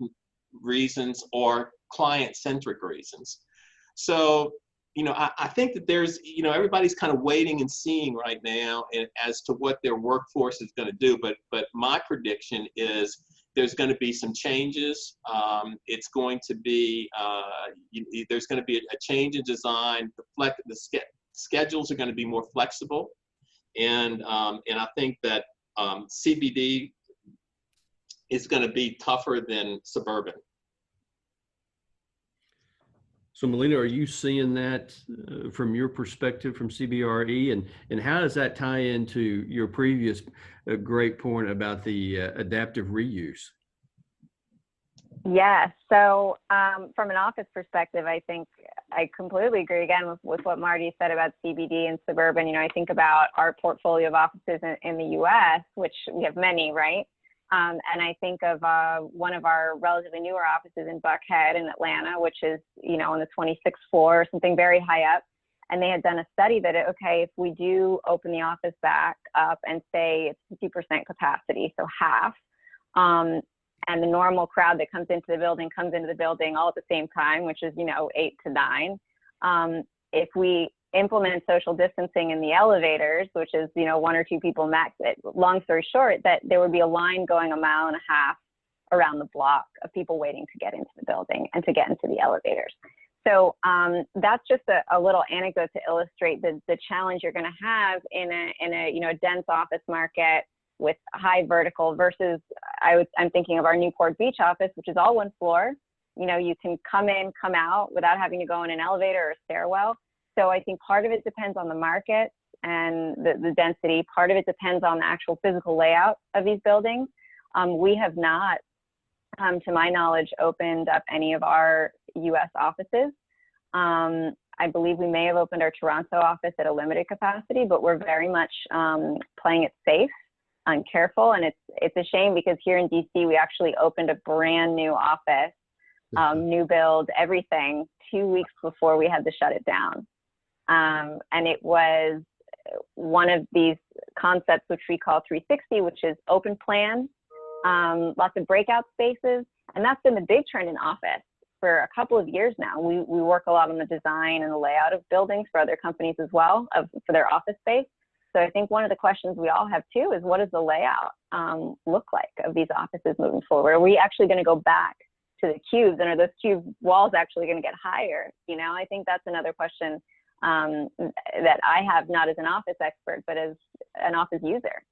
reasons or client-centric reasons. So, I think that there's, everybody's kind of waiting and seeing right now as to what their workforce is going to do. But my prediction is there's going to be some changes. It's going to be, there's going to be a change in design. The schedules are going to be more flexible. And I think that CBD is going to be tougher than suburban. So Melina, are you seeing that from your perspective from CBRE, and how does that tie into your previous great point about the adaptive reuse? Yes. So from an office perspective, I think I completely agree again with what Marty said about CBD and suburban. You know, I think about our portfolio of offices in the U.S., which we have many, right? And I think of one of our relatively newer offices in Buckhead in Atlanta, which is, you know, on the 26th floor, something very high up. And they had done a study that, okay, if we do open the office back up and say it's 50% capacity, so half, and the normal crowd that comes into the building all at the same time, which is, you know, 8 to 9. If we implement social distancing in the elevators, which is, you know, 1 or 2 people max, long story short, that there would be a line going 1.5 miles around the block of people waiting to get into the building and to get into the elevators. So that's just a little anecdote to illustrate the challenge you're going to have in a you know, a dense office market with high vertical versus I'm thinking of our Newport Beach office, which is all 1 floor. You know, you can come in, come out without having to go in an elevator or a stairwell. So I think part of it depends on the market and the density. Part of it depends on the actual physical layout of these buildings. We have not, to my knowledge, opened up any of our US offices. I believe we may have opened our Toronto office at a limited capacity, but we're very much playing it safe and careful. And it's a shame because here in DC, we actually opened a brand new office, new build, everything, 2 weeks before we had to shut it down. And it was one of these concepts which we call 360, which is open plan, lots of breakout spaces. And that's been the big trend in office for a couple of years now. We work a lot on the design and the layout of buildings for other companies as well, for their office space. So I think one of the questions we all have too is, what does the layout look like of these offices moving forward? Are we actually going to go back to the cubes, and are those cube walls actually going to get higher? You know, I think that's another question that I have, not as an office expert, but as an office user.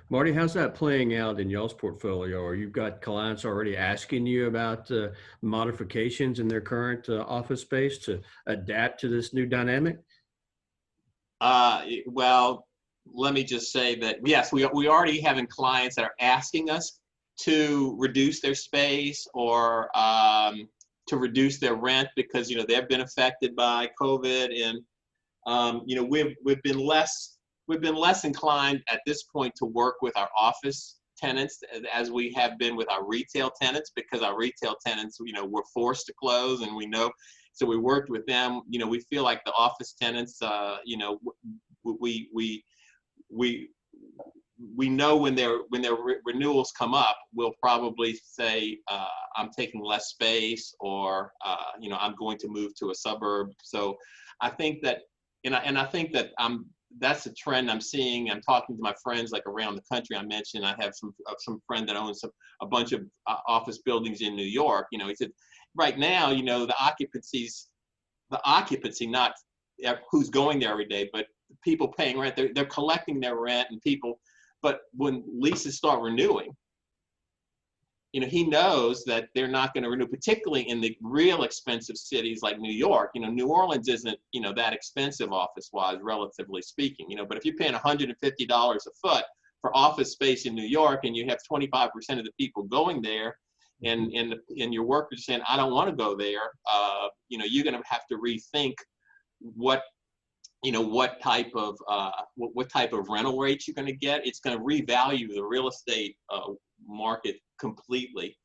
Marty, how's that playing out in y'all's portfolio? Or you've got clients already asking you about modifications in their current office space to adapt to this new dynamic? Well, let me just say that, yes, we already having clients that are asking us to reduce their space or to reduce their rent because, you know, they've been affected by COVID, and you know, we've been less inclined at this point to work with our office tenants as we have been with our retail tenants, because our retail tenants, you know, were forced to close, and we know, so we worked with them. You know, we feel like the office tenants, you know, we know when their renewals come up, we'll probably say, I'm taking less space, or you know, I'm going to move to a suburb. So I think that, and I think that that's a trend I'm seeing. I'm talking to my friends like around the country. I mentioned I have some friend that owns a bunch of office buildings in New York. You know, he said right now, you know, the occupancy, not who's going there every day, but people paying rent. They're collecting their rent, and people. But when leases start renewing, you know, he knows that they're not going to renew, particularly in the real expensive cities like New York. You know, New Orleans isn't, you know, that expensive office-wise, relatively speaking, you know, but if you're paying $150 a foot for office space in New York, and you have 25% of the people going there, and your workers saying, I don't want to go there, you know, you're going to have to rethink what type of rental rates you're going to get. It's going to revalue the real estate market completely.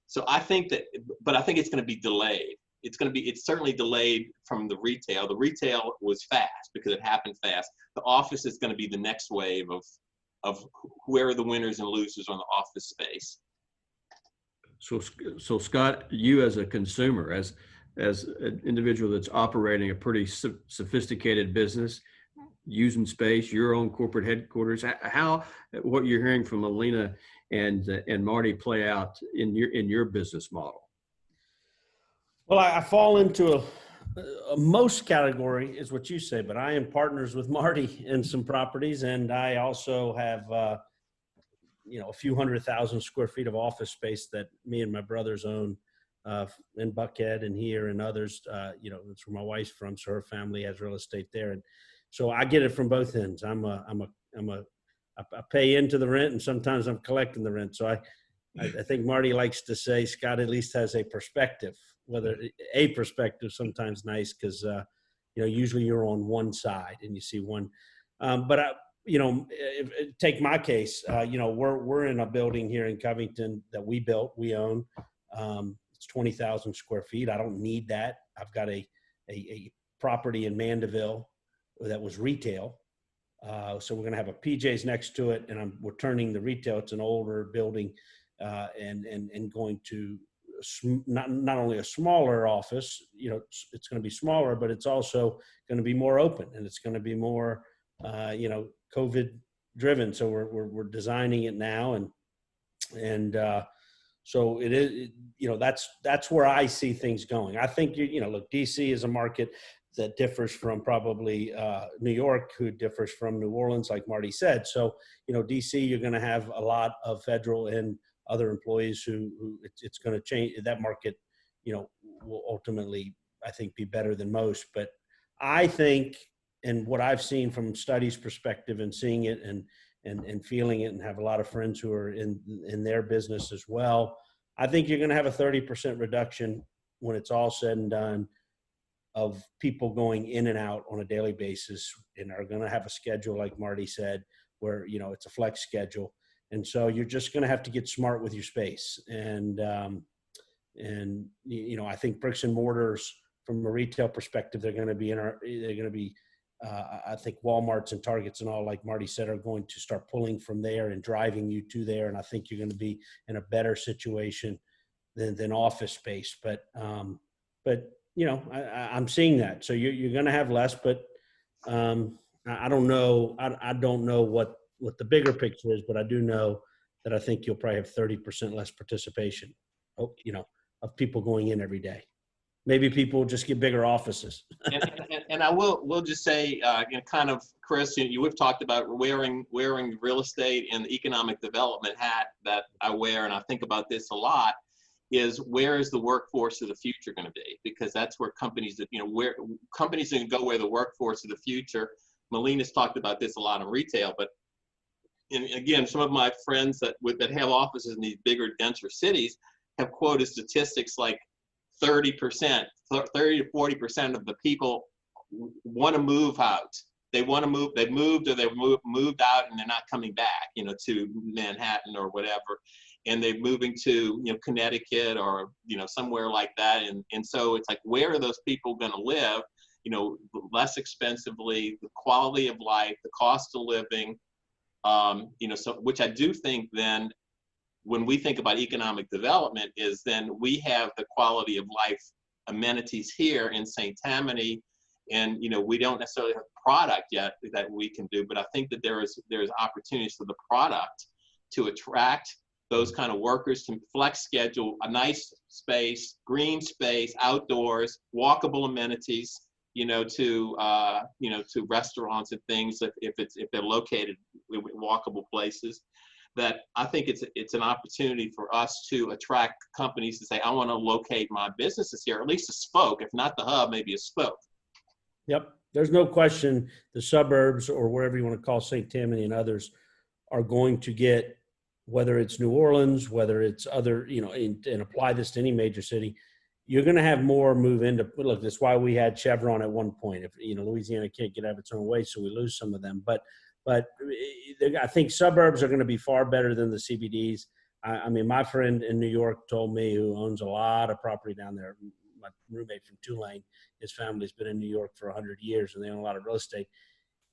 So I think that, but I think it's going to be delayed. It's certainly delayed from the retail. The retail was fast because it happened fast. The office is going to be the next wave of where are the winners and losers on the office space. So Scott, you as a consumer, as an individual that's operating a pretty sophisticated business, using space, your own corporate headquarters. How what you're hearing from Melina and Marty play out in your business model? Well, I fall into a most category is what you say, but I am partners with Marty in some properties, and I also have a few 100,000 square feet of office space that me and my brothers own in Buckhead and here and others. It's where my wife's from, so her family has real estate there, and so I get it from both ends. I pay into the rent, and sometimes I'm collecting the rent. So I think Marty likes to say Scott at least has a perspective. Whether a perspective sometimes nice because usually you're on one side and you see one, take my case. We're in a building here in Covington that we own. It's 20,000 square feet. I don't need that. I've got a property in Mandeville that was retail. So we're going to have a PJ's next to it, and we're turning the retail. It's an older building, and going to not only a smaller office. It's going to be smaller, but it's also going to be more open, and it's going to be more, COVID driven. So we're designing it now, and so it is. That's where I see things going. I think look, DC is a market that differs from probably New York, who differs from New Orleans, like Marty said. So, DC, you're going to have a lot of federal and other employees who it's going to change. That market, will ultimately, I think, be better than most. But I think, and what I've seen from studies perspective and seeing it and feeling it, and have a lot of friends who are in their business as well, I think you're going to have a 30% reduction when it's all said and done of people going in and out on a daily basis, and are going to have a schedule, like Marty said, where, it's a flex schedule. And so you're just going to have to get smart with your space. And I think bricks and mortars from a retail perspective, they're going to be I think Walmarts and Targets and all, like Marty said, are going to start pulling from there and driving you to there. And I think you're going to be in a better situation than office space. But I'm seeing that. So you're going to have less, but I don't know. I don't know what the bigger picture is, but I do know that I think you'll probably have 30% less participation, of people going in every day. Maybe people just get bigger offices. and I will just say, kind of, Chris, we've talked about wearing real estate and the economic development hat that I wear, and I think about this a lot. Is where is the workforce of the future going to be? Because that's where companies where companies are going to go, where the workforce of the future. Melina's talked about this a lot in retail, but again, some of my friends that have offices in these bigger, denser cities have quoted statistics like 30 to 40% of the people want to move out. They want to move. They've moved, or they've moved out, and they're not coming back, to Manhattan or whatever. And they're moving to, Connecticut or, somewhere like that. And so it's like, where are those people going to live, less expensively, the quality of life, the cost of living, so which I do think then when we think about economic development is then we have the quality of life amenities here in St. Tammany. And, we don't necessarily have product yet that we can do, but I think that there's opportunities for the product to attract those kind of workers, to flex schedule, a nice space, green space, outdoors, walkable amenities, to restaurants and things if they're located in walkable places. That I think it's an opportunity for us to attract companies to say, I want to locate my businesses here, at least a spoke, if not the hub, maybe a spoke. Yep. There's no question the suburbs, or wherever you want to call St. Tammany and others, are going to get, whether it's New Orleans, whether it's other, and apply this to any major city, you're going to have more move into, look, that's why we had Chevron at one point. If, Louisiana can't get out of its own way, so we lose some of them. But I think suburbs are going to be far better than the CBDs. I mean, my friend in New York told me, who owns a lot of property down there, my roommate from Tulane, his family's been in New York for 100 years and they own a lot of real estate.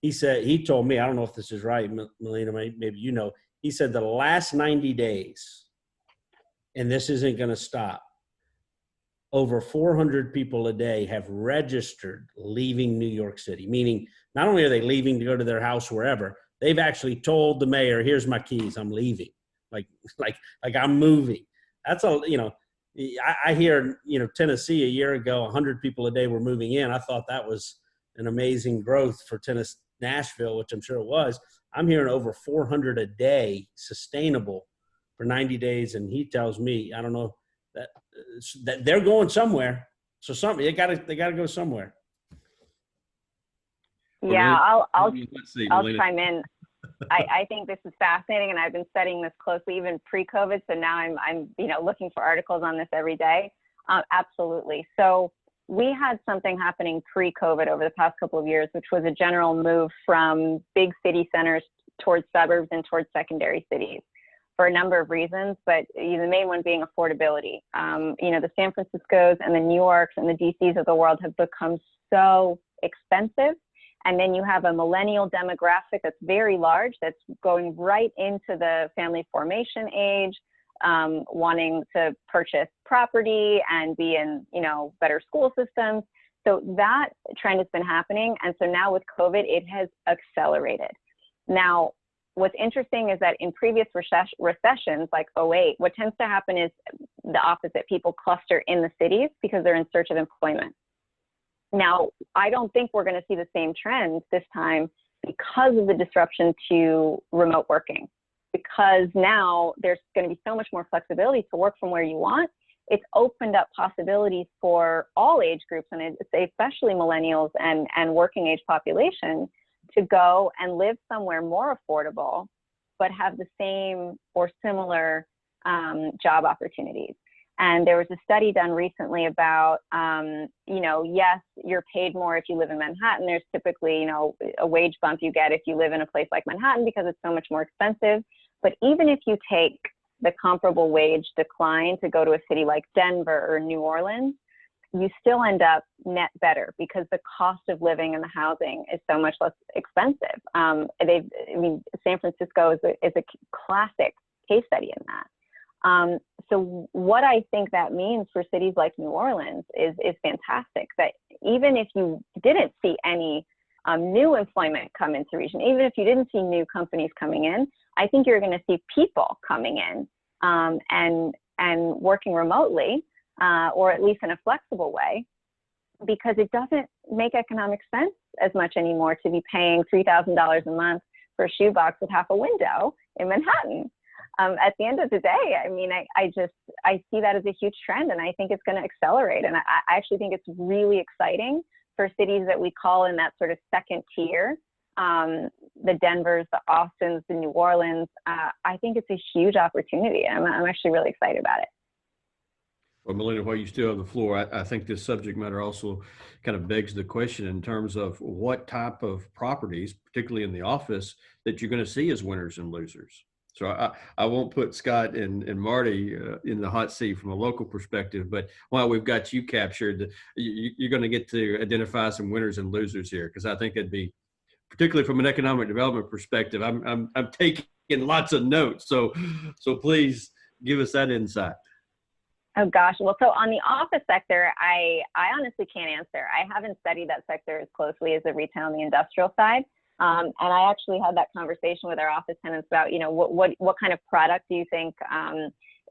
He told me, I don't know if this is right, Melina, maybe he said the last 90 days, and this isn't going to stop, over 400 people a day have registered leaving New York City, meaning not only are they leaving to go to their house wherever, they've actually told the mayor, here's my keys, I'm leaving. Like I'm moving. That's all, I hear, Tennessee a year ago, 100 people a day were moving in. I thought that was an amazing growth for Nashville, which I'm sure it was. I'm hearing over 400 a day sustainable for 90 days. And he tells me, I don't know, that they're going somewhere. So they gotta go somewhere. Yeah, I'll Melina. chime in. I think this is fascinating, and I've been studying this closely even pre-COVID. So now I'm looking for articles on this every day. Absolutely. So we had something happening pre-COVID over the past couple of years, which was a general move from big city centers towards suburbs and towards secondary cities for a number of reasons, but the main one being affordability. The San Franciscos and the New Yorks and the DCs of the world have become so expensive. And then you have a millennial demographic that's very large, that's going right into the family formation age, wanting to purchase property and be in, better school systems. So that trend has been happening. And so now with COVID, it has accelerated. Now, what's interesting is that in previous recessions like '08, what tends to happen is the opposite. People cluster in the cities because they're in search of employment. Now, I don't think we're going to see the same trends this time because of the disruption to remote working, because now there's going to be so much more flexibility to work from where you want. It's opened up possibilities for all age groups, and it's especially millennials and working age population, to go and live somewhere more affordable, but have the same or similar job opportunities. And there was a study done recently about, yes, you're paid more if you live in Manhattan. There's typically, a wage bump you get if you live in a place like Manhattan because it's so much more expensive. But even if you take the comparable wage decline to go to a city like Denver or New Orleans, you still end up net better because the cost of living and the housing is so much less expensive. San Francisco is a classic case study in that. So what I think that means for cities like New Orleans is fantastic, that even if you didn't see any new employment come into the region, even if you didn't see new companies coming in, I think you're going to see people coming in and working remotely, or at least in a flexible way, because it doesn't make economic sense as much anymore to be paying $3,000 a month for a shoebox with half a window in Manhattan. At the end of the day, I see that as a huge trend, and I think it's going to accelerate. And I actually think it's really exciting for cities that we call in that sort of second tier, the Denvers, the Austins, the New Orleans. I think it's a huge opportunity. I'm actually really excited about it. Well, Melina, while you still have the floor, I think this subject matter also kind of begs the question in terms of what type of properties, particularly in the office, that you're going to see as winners and losers. So I won't put Scott and Marty in the hot seat from a local perspective, but while we've got you captured, you're going to get to identify some winners and losers here, because I think it'd be, particularly from an economic development perspective, I'm taking lots of notes. So please give us that insight. Oh gosh, well, so on the office sector, I honestly can't answer. I haven't studied that sector as closely as the retail and the industrial side. And I actually had that conversation with our office tenants about, what kind of product do you think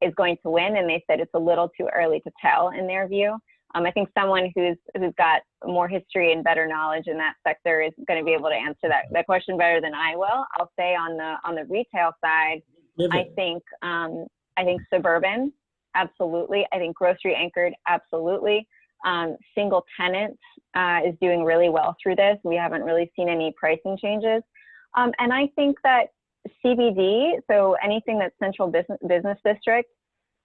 is going to win? And they said it's a little too early to tell in their view. I think someone who's got more history and better knowledge in that sector is going to be able to answer that question better than I will. I'll say on the retail side, I think suburban, absolutely. I think grocery anchored, absolutely. Single tenant is doing really well through this. We haven't really seen any pricing changes. And I think that CBD, so anything that's central business district,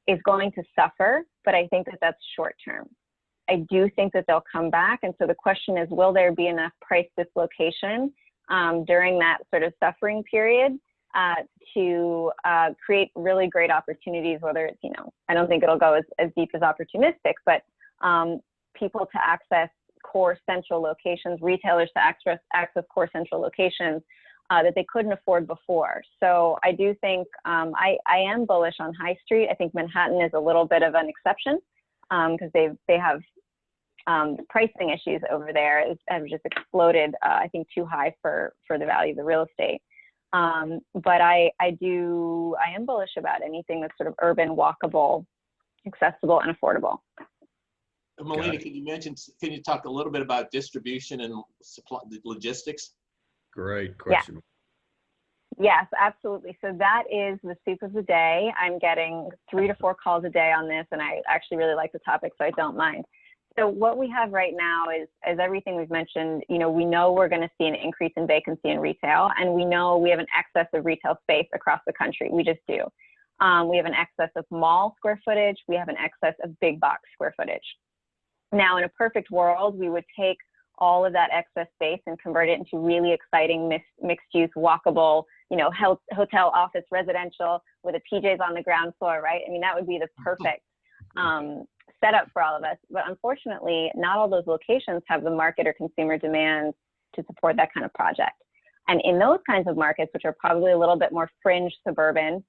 is going to suffer, but I think that that's short term. I do think that they'll come back. And so the question is, will there be enough price dislocation during that sort of suffering period to create really great opportunities, whether it's, I don't think it'll go as deep as opportunistic, but people to access core central locations, retailers to access core central locations that they couldn't afford before. So I do think I am bullish on High Street. I think Manhattan is a little bit of an exception. because they have pricing issues over there have just exploded, I think too high for the value of the real estate. But I am bullish about anything that's sort of urban, walkable, accessible, and affordable. Melina, can you talk a little bit about distribution and supply, the logistics? Great question. Yes, absolutely. So that is the soup of the day. I'm getting 3 to 4 calls a day on this, and I actually really like the topic, so I don't mind. So what we have right now is everything we've mentioned. We know we're going to see an increase in vacancy in retail, and we know we have an excess of retail space across the country. We just do. We have an excess of mall square footage. We have an excess of big box square footage. Now, in a perfect world, we would take all of that excess space and convert it into really exciting mixed-use, walkable, hotel, office, residential with a PJs on the ground floor, right? I mean, that would be the perfect setup for all of us. But unfortunately, not all those locations have the market or consumer demand to support that kind of project. And in those kinds of markets, which are probably a little bit more fringe suburban,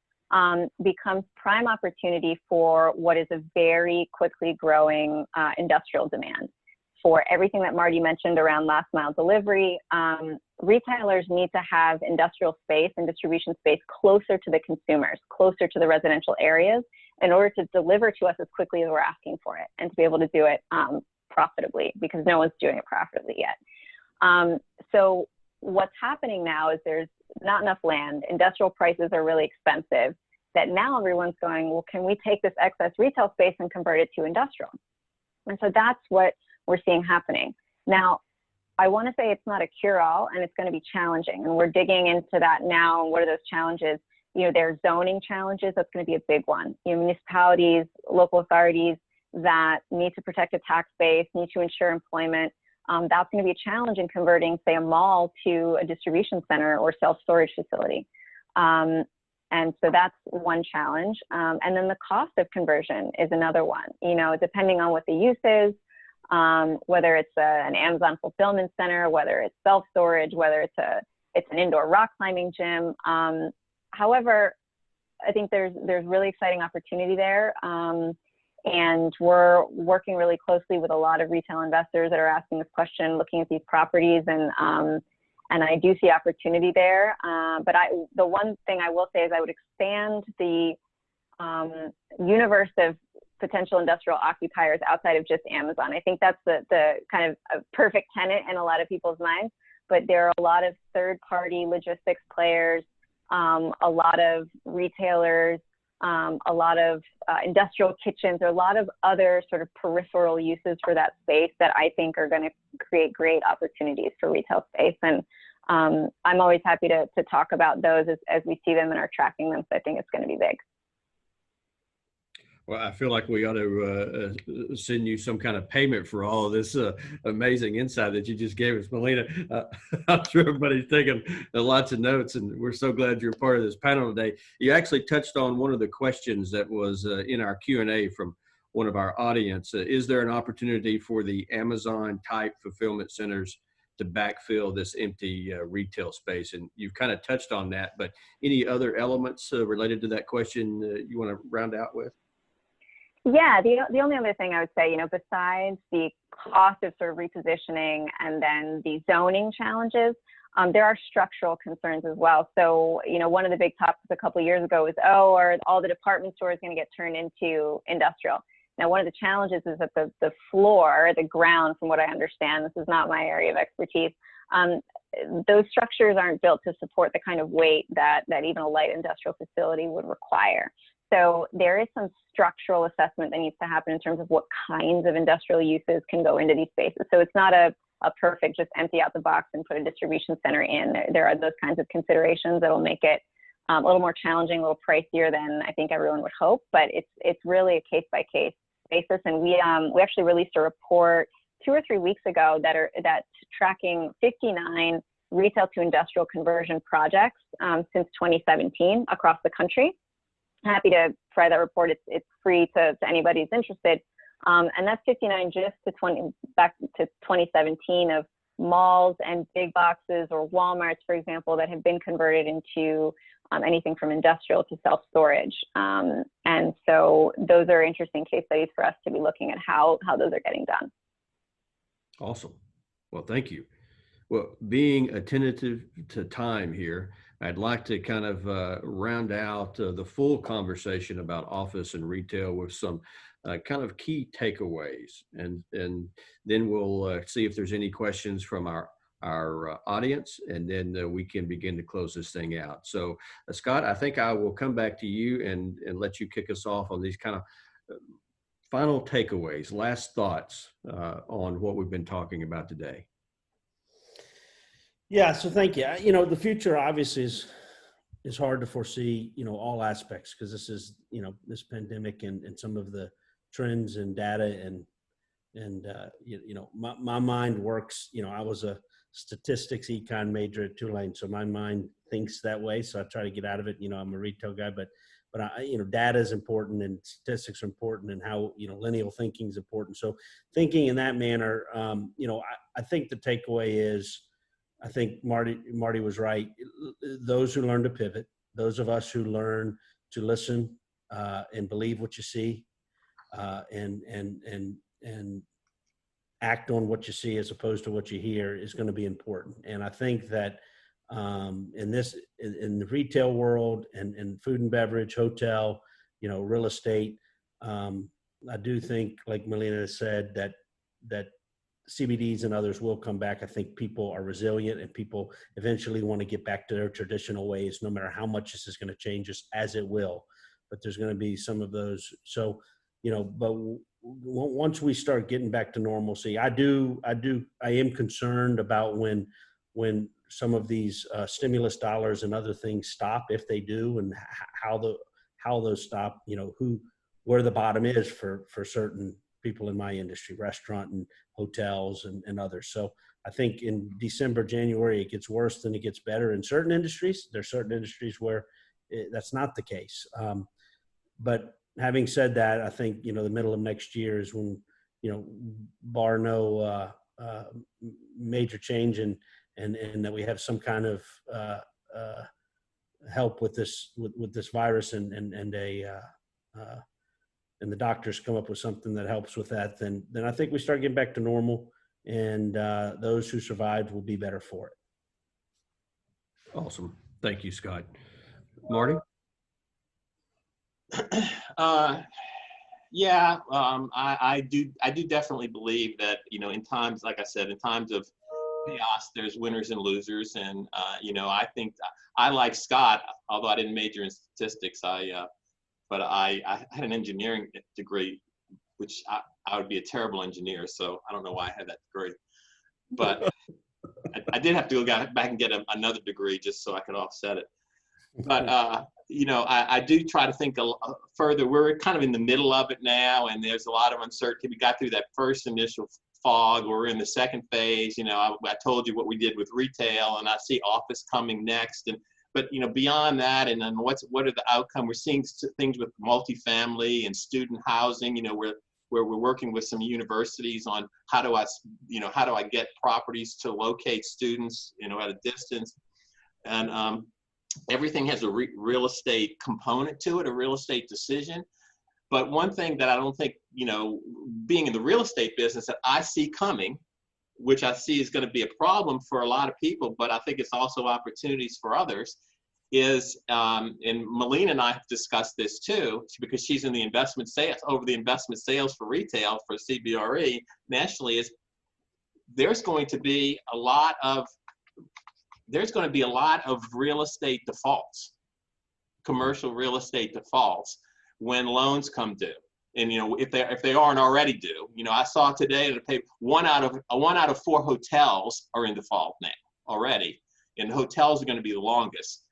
becomes prime opportunity for what is a very quickly growing industrial demand. For everything that Marty mentioned around last mile delivery, retailers need to have industrial space and distribution space closer to the consumers, closer to the residential areas, in order to deliver to us as quickly as we're asking for it, and to be able to do it profitably, because no one's doing it profitably yet. So what's happening now is there's not enough land. Industrial prices are really expensive, that now everyone's going, well, can we take this excess retail space and convert it to industrial? And so that's what we're seeing happening. Now, I want to say it's not a cure-all, and it's going to be challenging, and we're digging into that now. And what are those challenges? There are zoning challenges. That's going to be a big one. Municipalities, local authorities that need to protect a tax base, need to ensure employment. That's going to be a challenge in converting, say, a mall to a distribution center or self-storage facility. And so that's one challenge. And then the cost of conversion is another one. Depending on what the use is, whether it's an Amazon fulfillment center, whether it's self-storage, whether it's an indoor rock climbing gym. However, I think there's really exciting opportunity there. And we're working really closely with a lot of retail investors that are asking this question, looking at these properties, and I do see opportunity there. But the one thing I will say is I would expand the universe of potential industrial occupiers outside of just Amazon. I think that's the kind of a perfect tenant in a lot of people's minds, but there are a lot of third-party logistics players, a lot of retailers, a lot of industrial kitchens, or a lot of other sort of peripheral uses for that space that I think are going to create great opportunities for retail space. And I'm always happy to talk about those as we see them and are tracking them. So I think it's going to be big. Well, I feel like we ought to send you some kind of payment for all of this amazing insight that you just gave us, Melina. I'm sure everybody's taking lots of notes, and we're so glad you're part of this panel today. You actually touched on one of the questions that was in our Q&A from one of our audience. Is there an opportunity for the Amazon-type fulfillment centers to backfill this empty retail space? And you've kind of touched on that, but any other elements related to that question you want to round out with? Yeah, the only other thing I would say, besides the cost of sort of repositioning and then the zoning challenges, there are structural concerns as well. So, one of the big topics a couple of years ago was, are all the department stores going to get turned into industrial? Now, one of the challenges is that the floor, the ground, from what I understand, this is not my area of expertise, those structures aren't built to support the kind of weight that even a light industrial facility would require. So there is some structural assessment that needs to happen in terms of what kinds of industrial uses can go into these spaces. So it's not a perfect just empty out the box and put a distribution center in. There are those kinds of considerations that'll make it a little more challenging, a little pricier than I think everyone would hope. But it's really a case by case basis. And we actually released a report 2 or 3 weeks ago that's tracking 59 retail to industrial conversion projects since 2017 across the country. Happy to provide that report. It's free to anybody who's interested. And that's 59 just back to 2017 of malls and big boxes or Walmarts, for example, that have been converted into anything from industrial to self-storage. And so those are interesting case studies for us to be looking at how those are getting done. Awesome. Well, thank you. Well, being attentive to time here, I'd like to kind of round out the full conversation about office and retail with some kind of key takeaways. And then we'll see if there's any questions from our audience, and then we can begin to close this thing out. So Scott, I think I will come back to you and let you kick us off on these kind of final takeaways, last thoughts on what we've been talking about today. Yeah, so thank you. You know, the future obviously is hard to foresee, you know, all aspects, because this is, you know, this pandemic and some of the trends and data and you know, my mind works, you know, I was a statistics econ major at Tulane, so my mind thinks that way. So I try to get out of it. You know, I'm a retail guy, but I, you know, data is important and statistics are important, and how, you know, lineal thinking is important. So thinking in that manner, you know, I think the takeaway is, I think Marty was right. Those who learn to pivot, those of us who learn to listen and believe what you see, and act on what you see as opposed to what you hear, is going to be important. And I think that in the retail world and food and beverage, hotel, you know, real estate, I do think, like Melina said, that CBDs and others will come back. I think people are resilient, and people eventually want to get back to their traditional ways, no matter how much this is going to change us, as it will. But there's going to be some of those. So, you know, but once we start getting back to normalcy, I am concerned about when some of these stimulus dollars and other things stop, if they do, and how those stop. You know, where the bottom is for certain people in my industry, restaurant and hotels and others. So I think in December, January, it gets worse than it gets better in certain industries. There's certain industries where that's not the case. But having said that, I think, you know, the middle of next year is when, you know, bar no major change and that we have some kind of help with this virus and the doctors come up with something that helps with that, then I think we start getting back to normal, and those who survived will be better for it. Awesome. Thank you, Scott. Marty? Yeah, I do definitely believe that, you know, in times, like I said, in times of chaos, there's winners and losers. And, you know, I think I, like Scott, although I didn't major in statistics, but I had an engineering degree, which I would be a terrible engineer. So I don't know why I had that degree, but I did have to go back and get another degree just so I could offset it. But, you know, I do try to think further. We're kind of in the middle of it now, and there's a lot of uncertainty. We got through that first initial fog. We're in the second phase. You know, I told you what we did with retail, and I see office coming next. But, you know, beyond that, and then what are the outcome? We're seeing things with multifamily and student housing, you know, where we're working with some universities on how do I get properties to locate students, you know, at a distance. And everything has a real estate component to it, a real estate decision. But one thing that I don't think, you know, being in the real estate business, that I see coming, which I see is going to be a problem for a lot of people, but I think it's also opportunities for others, is, and Melina and I have discussed this too, because she's in the investment sales, over the investment sales for retail for CBRE nationally, is there's going to be a lot of real estate defaults, commercial real estate defaults, when loans come due. And, you know, if they aren't already due, you know, I saw today that one out of 4 hotels are in default now already, and hotels are going to be the longest.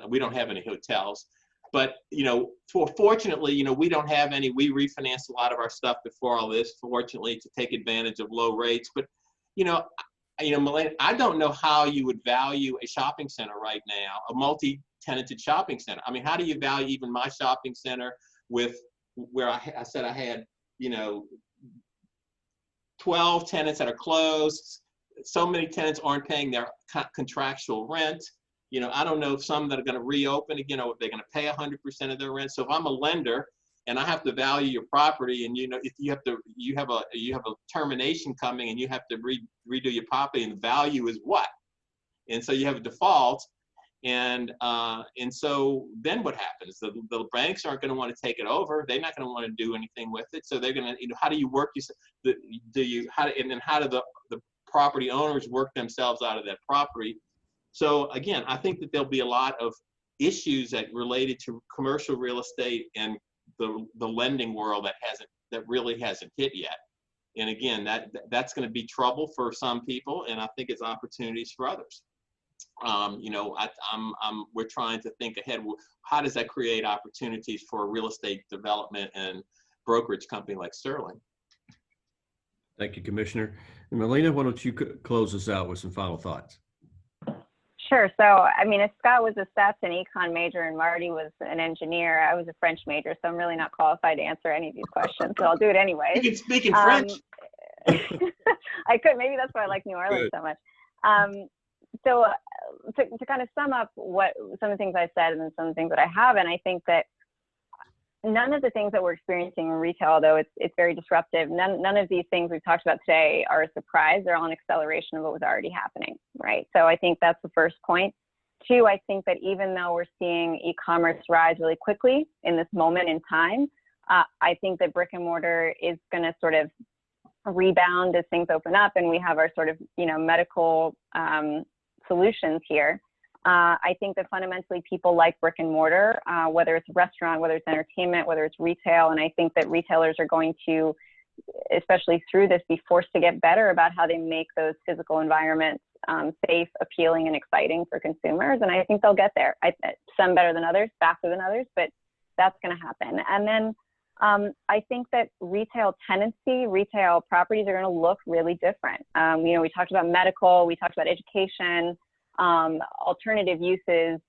We don't have any hotels, but, you know, fortunately, you know, we don't have any. We refinanced a lot of our stuff before all this, fortunately, to take advantage of low rates. But, you know, Melina, I don't know how you would value a shopping center right now, a multi-tenanted shopping center. I mean, how do you value even my shopping center where I said I had, you know, 12 tenants that are closed. So many tenants aren't paying their contractual rent. I don't know if some that are going to reopen again, or if they're going to pay 100% of their rent. So if I'm a lender and I have to value your property, and if you have a termination coming, and you have to redo your property, and the value is what? And so you have a default, and so then what happens? The banks aren't going to want to take it over. They're not going to want to do anything with it. So they're going to, how do you work? And then how do the property owners work themselves out of that property? So again, I think that there'll be a lot of issues that related to commercial real estate and the lending world that really hasn't hit yet. And again, that's going to be trouble for some people, and I think it's opportunities for others. We're trying to think ahead. How does that create opportunities for a real estate development and brokerage company like Sterling? Thank you, Commissioner. And Melina, why don't you close us out with some final thoughts? Sure. So, I mean, if Scott was a stats and econ major and Marty was an engineer, I was a French major, so I'm really not qualified to answer any of these questions, so I'll do it anyway. You can speak in French. I could. Maybe that's why I like New Orleans so much. So to kind of sum up what some of the things I said and some of the things that I haven't, I think that none of the things that we're experiencing in retail, though it's very disruptive, none of these things we've talked about today are a surprise. They're all an acceleration of what was already happening, right? So I think that's the first point. Two, I think that even though we're seeing e-commerce rise really quickly in this moment in time, I think that brick and mortar is going to sort of rebound as things open up and we have our sort of, medical solutions here. I think that fundamentally people like brick and mortar, whether it's a restaurant, whether it's entertainment, whether it's retail. And I think that retailers are going to, especially through this, be forced to get better about how they make those physical environments safe, appealing, and exciting for consumers. And I think they'll get there. Some better than others, faster than others, but that's going to happen. And then I think that retail tenancy, retail properties are going to look really different. We talked about medical, we talked about education, alternative uses,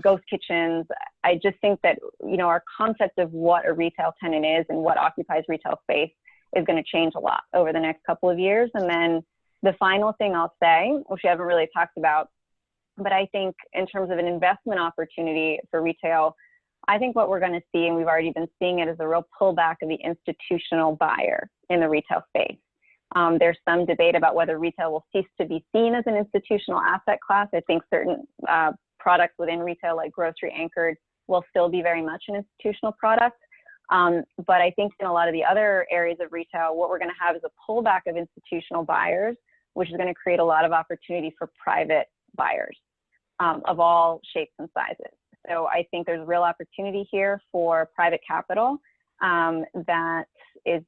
ghost kitchens. I just think that, our concept of what a retail tenant is and what occupies retail space is going to change a lot over the next couple of years. And then the final thing I'll say, which we haven't really talked about, but I think in terms of an investment opportunity for retail, I think what we're going to see, and we've already been seeing it, is a real pullback of the institutional buyer in the retail space. There's some debate about whether retail will cease to be seen as an institutional asset class. I think certain products within retail, like grocery anchored, will still be very much an institutional product. But I think in a lot of the other areas of retail, what we're going to have is a pullback of institutional buyers, which is going to create a lot of opportunity for private buyers of all shapes and sizes. So I think there's real opportunity here for private capital that is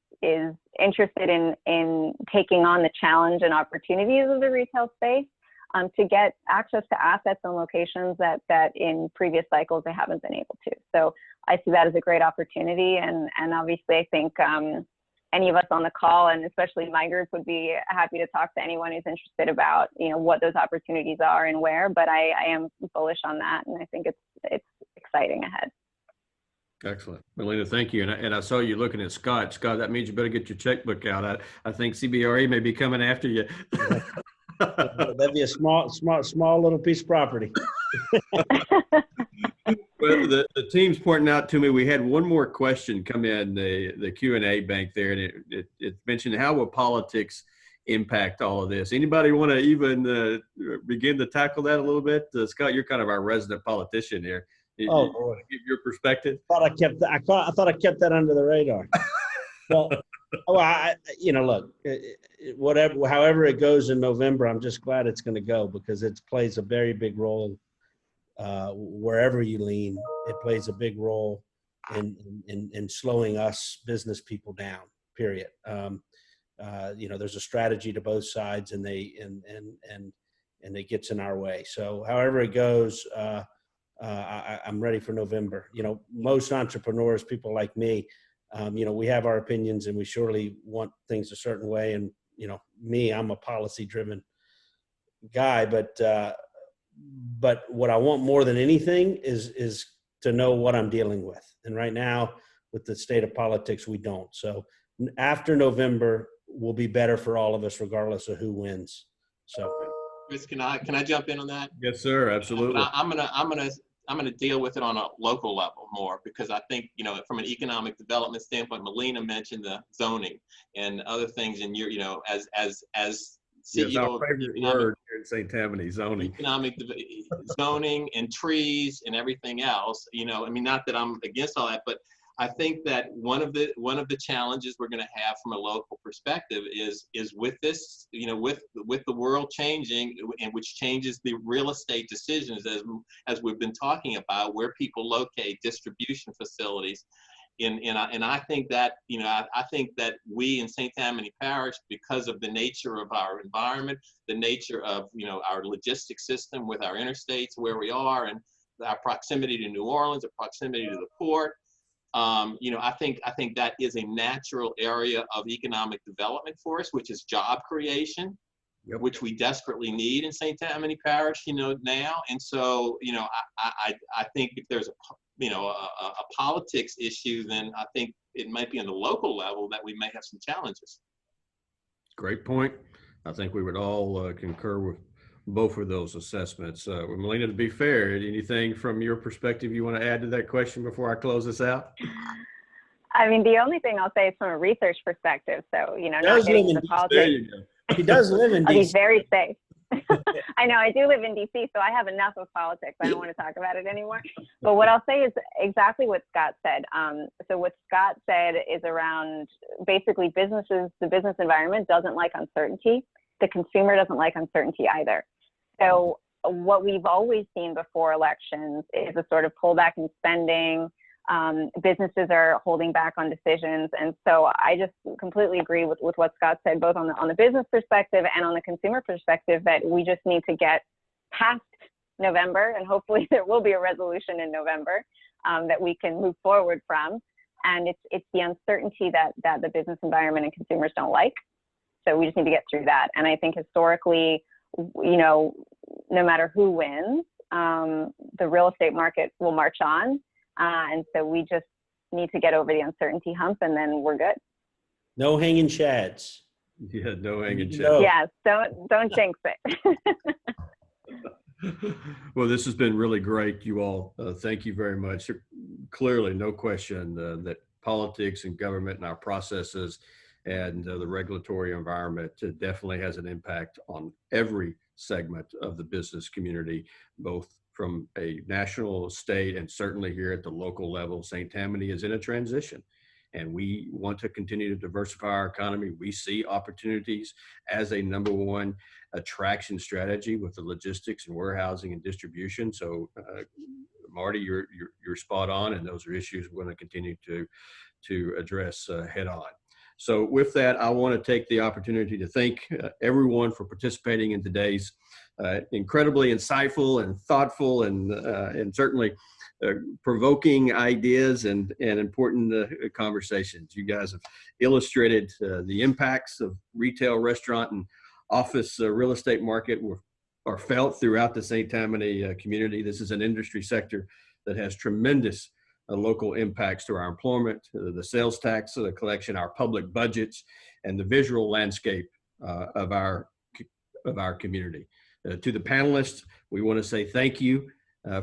interested in taking on the challenge and opportunities of the retail space to get access to assets and locations that in previous cycles they haven't been able to. So I see that as a great opportunity, and obviously I think any of us on the call, and especially my group, would be happy to talk to anyone who's interested about what those opportunities are and where. But I am bullish on that, and I think it's exciting ahead. Excellent. Melina, thank you. And I saw you looking at Scott. Scott, that means you better get your checkbook out. I think CBRE may be coming after you. That'd be a small little piece of property. Well, the team's pointing out to me, we had one more question come in the Q&A bank there, and it mentioned, how will politics impact all of this? Anybody want to even begin to tackle that a little bit? Scott, you're kind of our resident politician here. Give your perspective. I thought I kept that under the radar. Well, look, however it goes in November, I'm just glad it's going to go, because it plays a very big role. Wherever you lean, it plays a big role in slowing us business people down, period. There's a strategy to both sides, and it gets in our way. So however it goes, I'm ready for November. Most entrepreneurs, people like me, we have our opinions, and we surely want things a certain way. And, I'm a policy driven guy, but what I want more than anything is to know what I'm dealing with. And right now, with the state of politics, we don't. So after November will be better for all of us, regardless of who wins. So Chris, can I jump in on that? Yes, sir. Absolutely. But I'm gonna deal with it on a local level more, because I think, from an economic development standpoint, Melina mentioned the zoning and other things, and as Yes, CEO our of favorite economic word here in St. Tammany, zoning. zoning and trees and everything else, not that I'm against all that, but I think that one of the challenges we're going to have from a local perspective is with this, with the world changing, and which changes the real estate decisions, as we've been talking about, where people locate distribution facilities. And I think that, I think that we in St. Tammany Parish, because of the nature of our environment, the nature of, our logistics system with our interstates, where we are, and our proximity to New Orleans, the proximity to the port, I think that is a natural area of economic development for us, which is job creation, Yep. which we desperately need in St. Tammany Parish, now. And so, I think if there's a politics issue, then I think it might be on the local level that we may have some challenges. Great point. I think we would all concur with both of those assessments. Melina, to be fair, anything from your perspective you want to add to that question before I close this out? I mean, the only thing I'll say is from a research perspective. So, not Does getting live into in- politics. There you go. He does live in I'll be DC. very safe. I know, I do live in DC, so I have enough of politics. I don't want to talk about it anymore. But what I'll say is exactly what Scott said. So what Scott said is around basically the business environment doesn't like uncertainty. The consumer doesn't like uncertainty either. So what we've always seen before elections is a sort of pullback in spending. Businesses are holding back on decisions. And so I just completely agree with what Scott said, both on the business perspective and on the consumer perspective, that we just need to get past November, and hopefully there will be a resolution in November that we can move forward from. And it's the uncertainty that the business environment and consumers don't like. So we just need to get through that. And I think historically, no matter who wins, the real estate market will march on. And so we just need to get over the uncertainty hump, and then we're good. No hanging chads. Yeah, no hanging chads. No. Yes, don't jinx it. Well, this has been really great, you all. Thank you very much. Clearly, no question that politics and government and our processes and the regulatory environment definitely has an impact on every segment of the business community, both from a national, state, and certainly here at the local level. St. Tammany is in a transition, and we want to continue to diversify our economy. We see opportunities as a number one attraction strategy with the logistics and warehousing and distribution. So, Marty, you're spot on, and those are issues we're going to continue to address head on. So with that, I want to take the opportunity to thank everyone for participating in today's incredibly insightful and thoughtful and certainly provoking ideas and important conversations. You guys have illustrated the impacts of retail, restaurant, and office real estate market are felt throughout the St. Tammany community. This is an industry sector that has tremendous local impacts to our employment, the sales tax, the collection, our public budgets, and the visual landscape of our community. To the panelists, we want to say thank you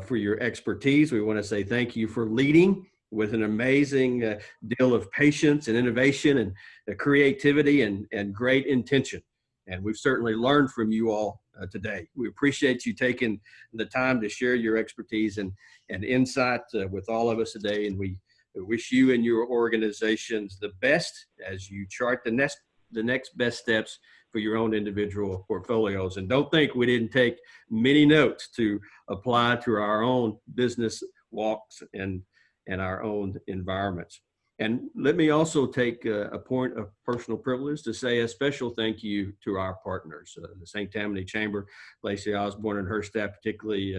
for your expertise. We want to say thank you for leading with an amazing deal of patience and innovation and creativity and great intention. And we've certainly learned from you all today. We appreciate you taking the time to share your expertise and insight with all of us today. And we wish you and your organizations the best as you chart the next best steps for your own individual portfolios. And don't think we didn't take many notes to apply to our own business walks and our own environments. And let me also take a point of personal privilege to say a special thank you to our partners, the St. Tammany Chamber, Lacey Osborne and her staff, particularly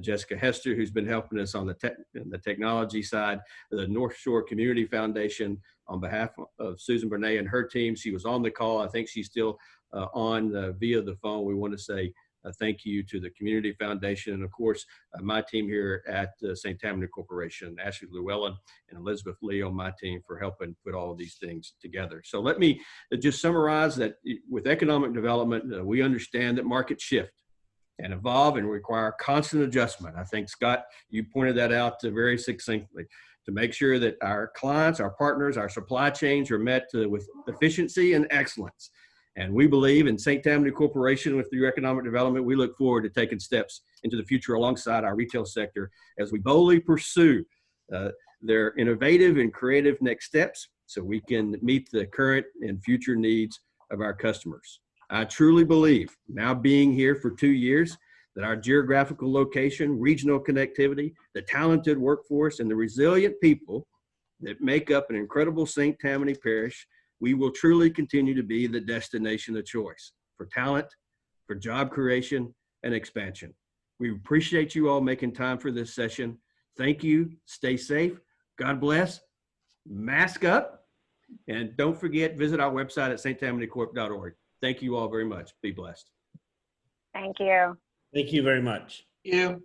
Jessica Hester, who's been helping us on the technology side, the North Shore Community Foundation on behalf of Susan Bernay and her team. She was on the call. I think she's still on via the phone. We want to say thank you to the Community Foundation, and of course, my team here at St. Tammany Corporation, Ashley Llewellyn and Elizabeth Lee on my team for helping put all of these things together. So let me just summarize that with economic development, we understand that markets shift. and evolve and require constant adjustment. I think, Scott, you pointed that out very succinctly, to make sure that our clients, our partners, our supply chains are met with efficiency and excellence. And we believe in St. Tammany Corporation, with through economic development, we look forward to taking steps into the future alongside our retail sector as we boldly pursue their innovative and creative next steps so we can meet the current and future needs of our customers. I truly believe, now being here for 2 years, that our geographical location, regional connectivity, the talented workforce, and the resilient people that make up an incredible St. Tammany Parish, we will truly continue to be the destination of choice for talent, for job creation, and expansion. We appreciate you all making time for this session. Thank you. Stay safe. God bless. Mask up. And don't forget, visit our website at sttammanycorp.org. Thank you all very much. Be blessed. Thank you. Thank you very much. You.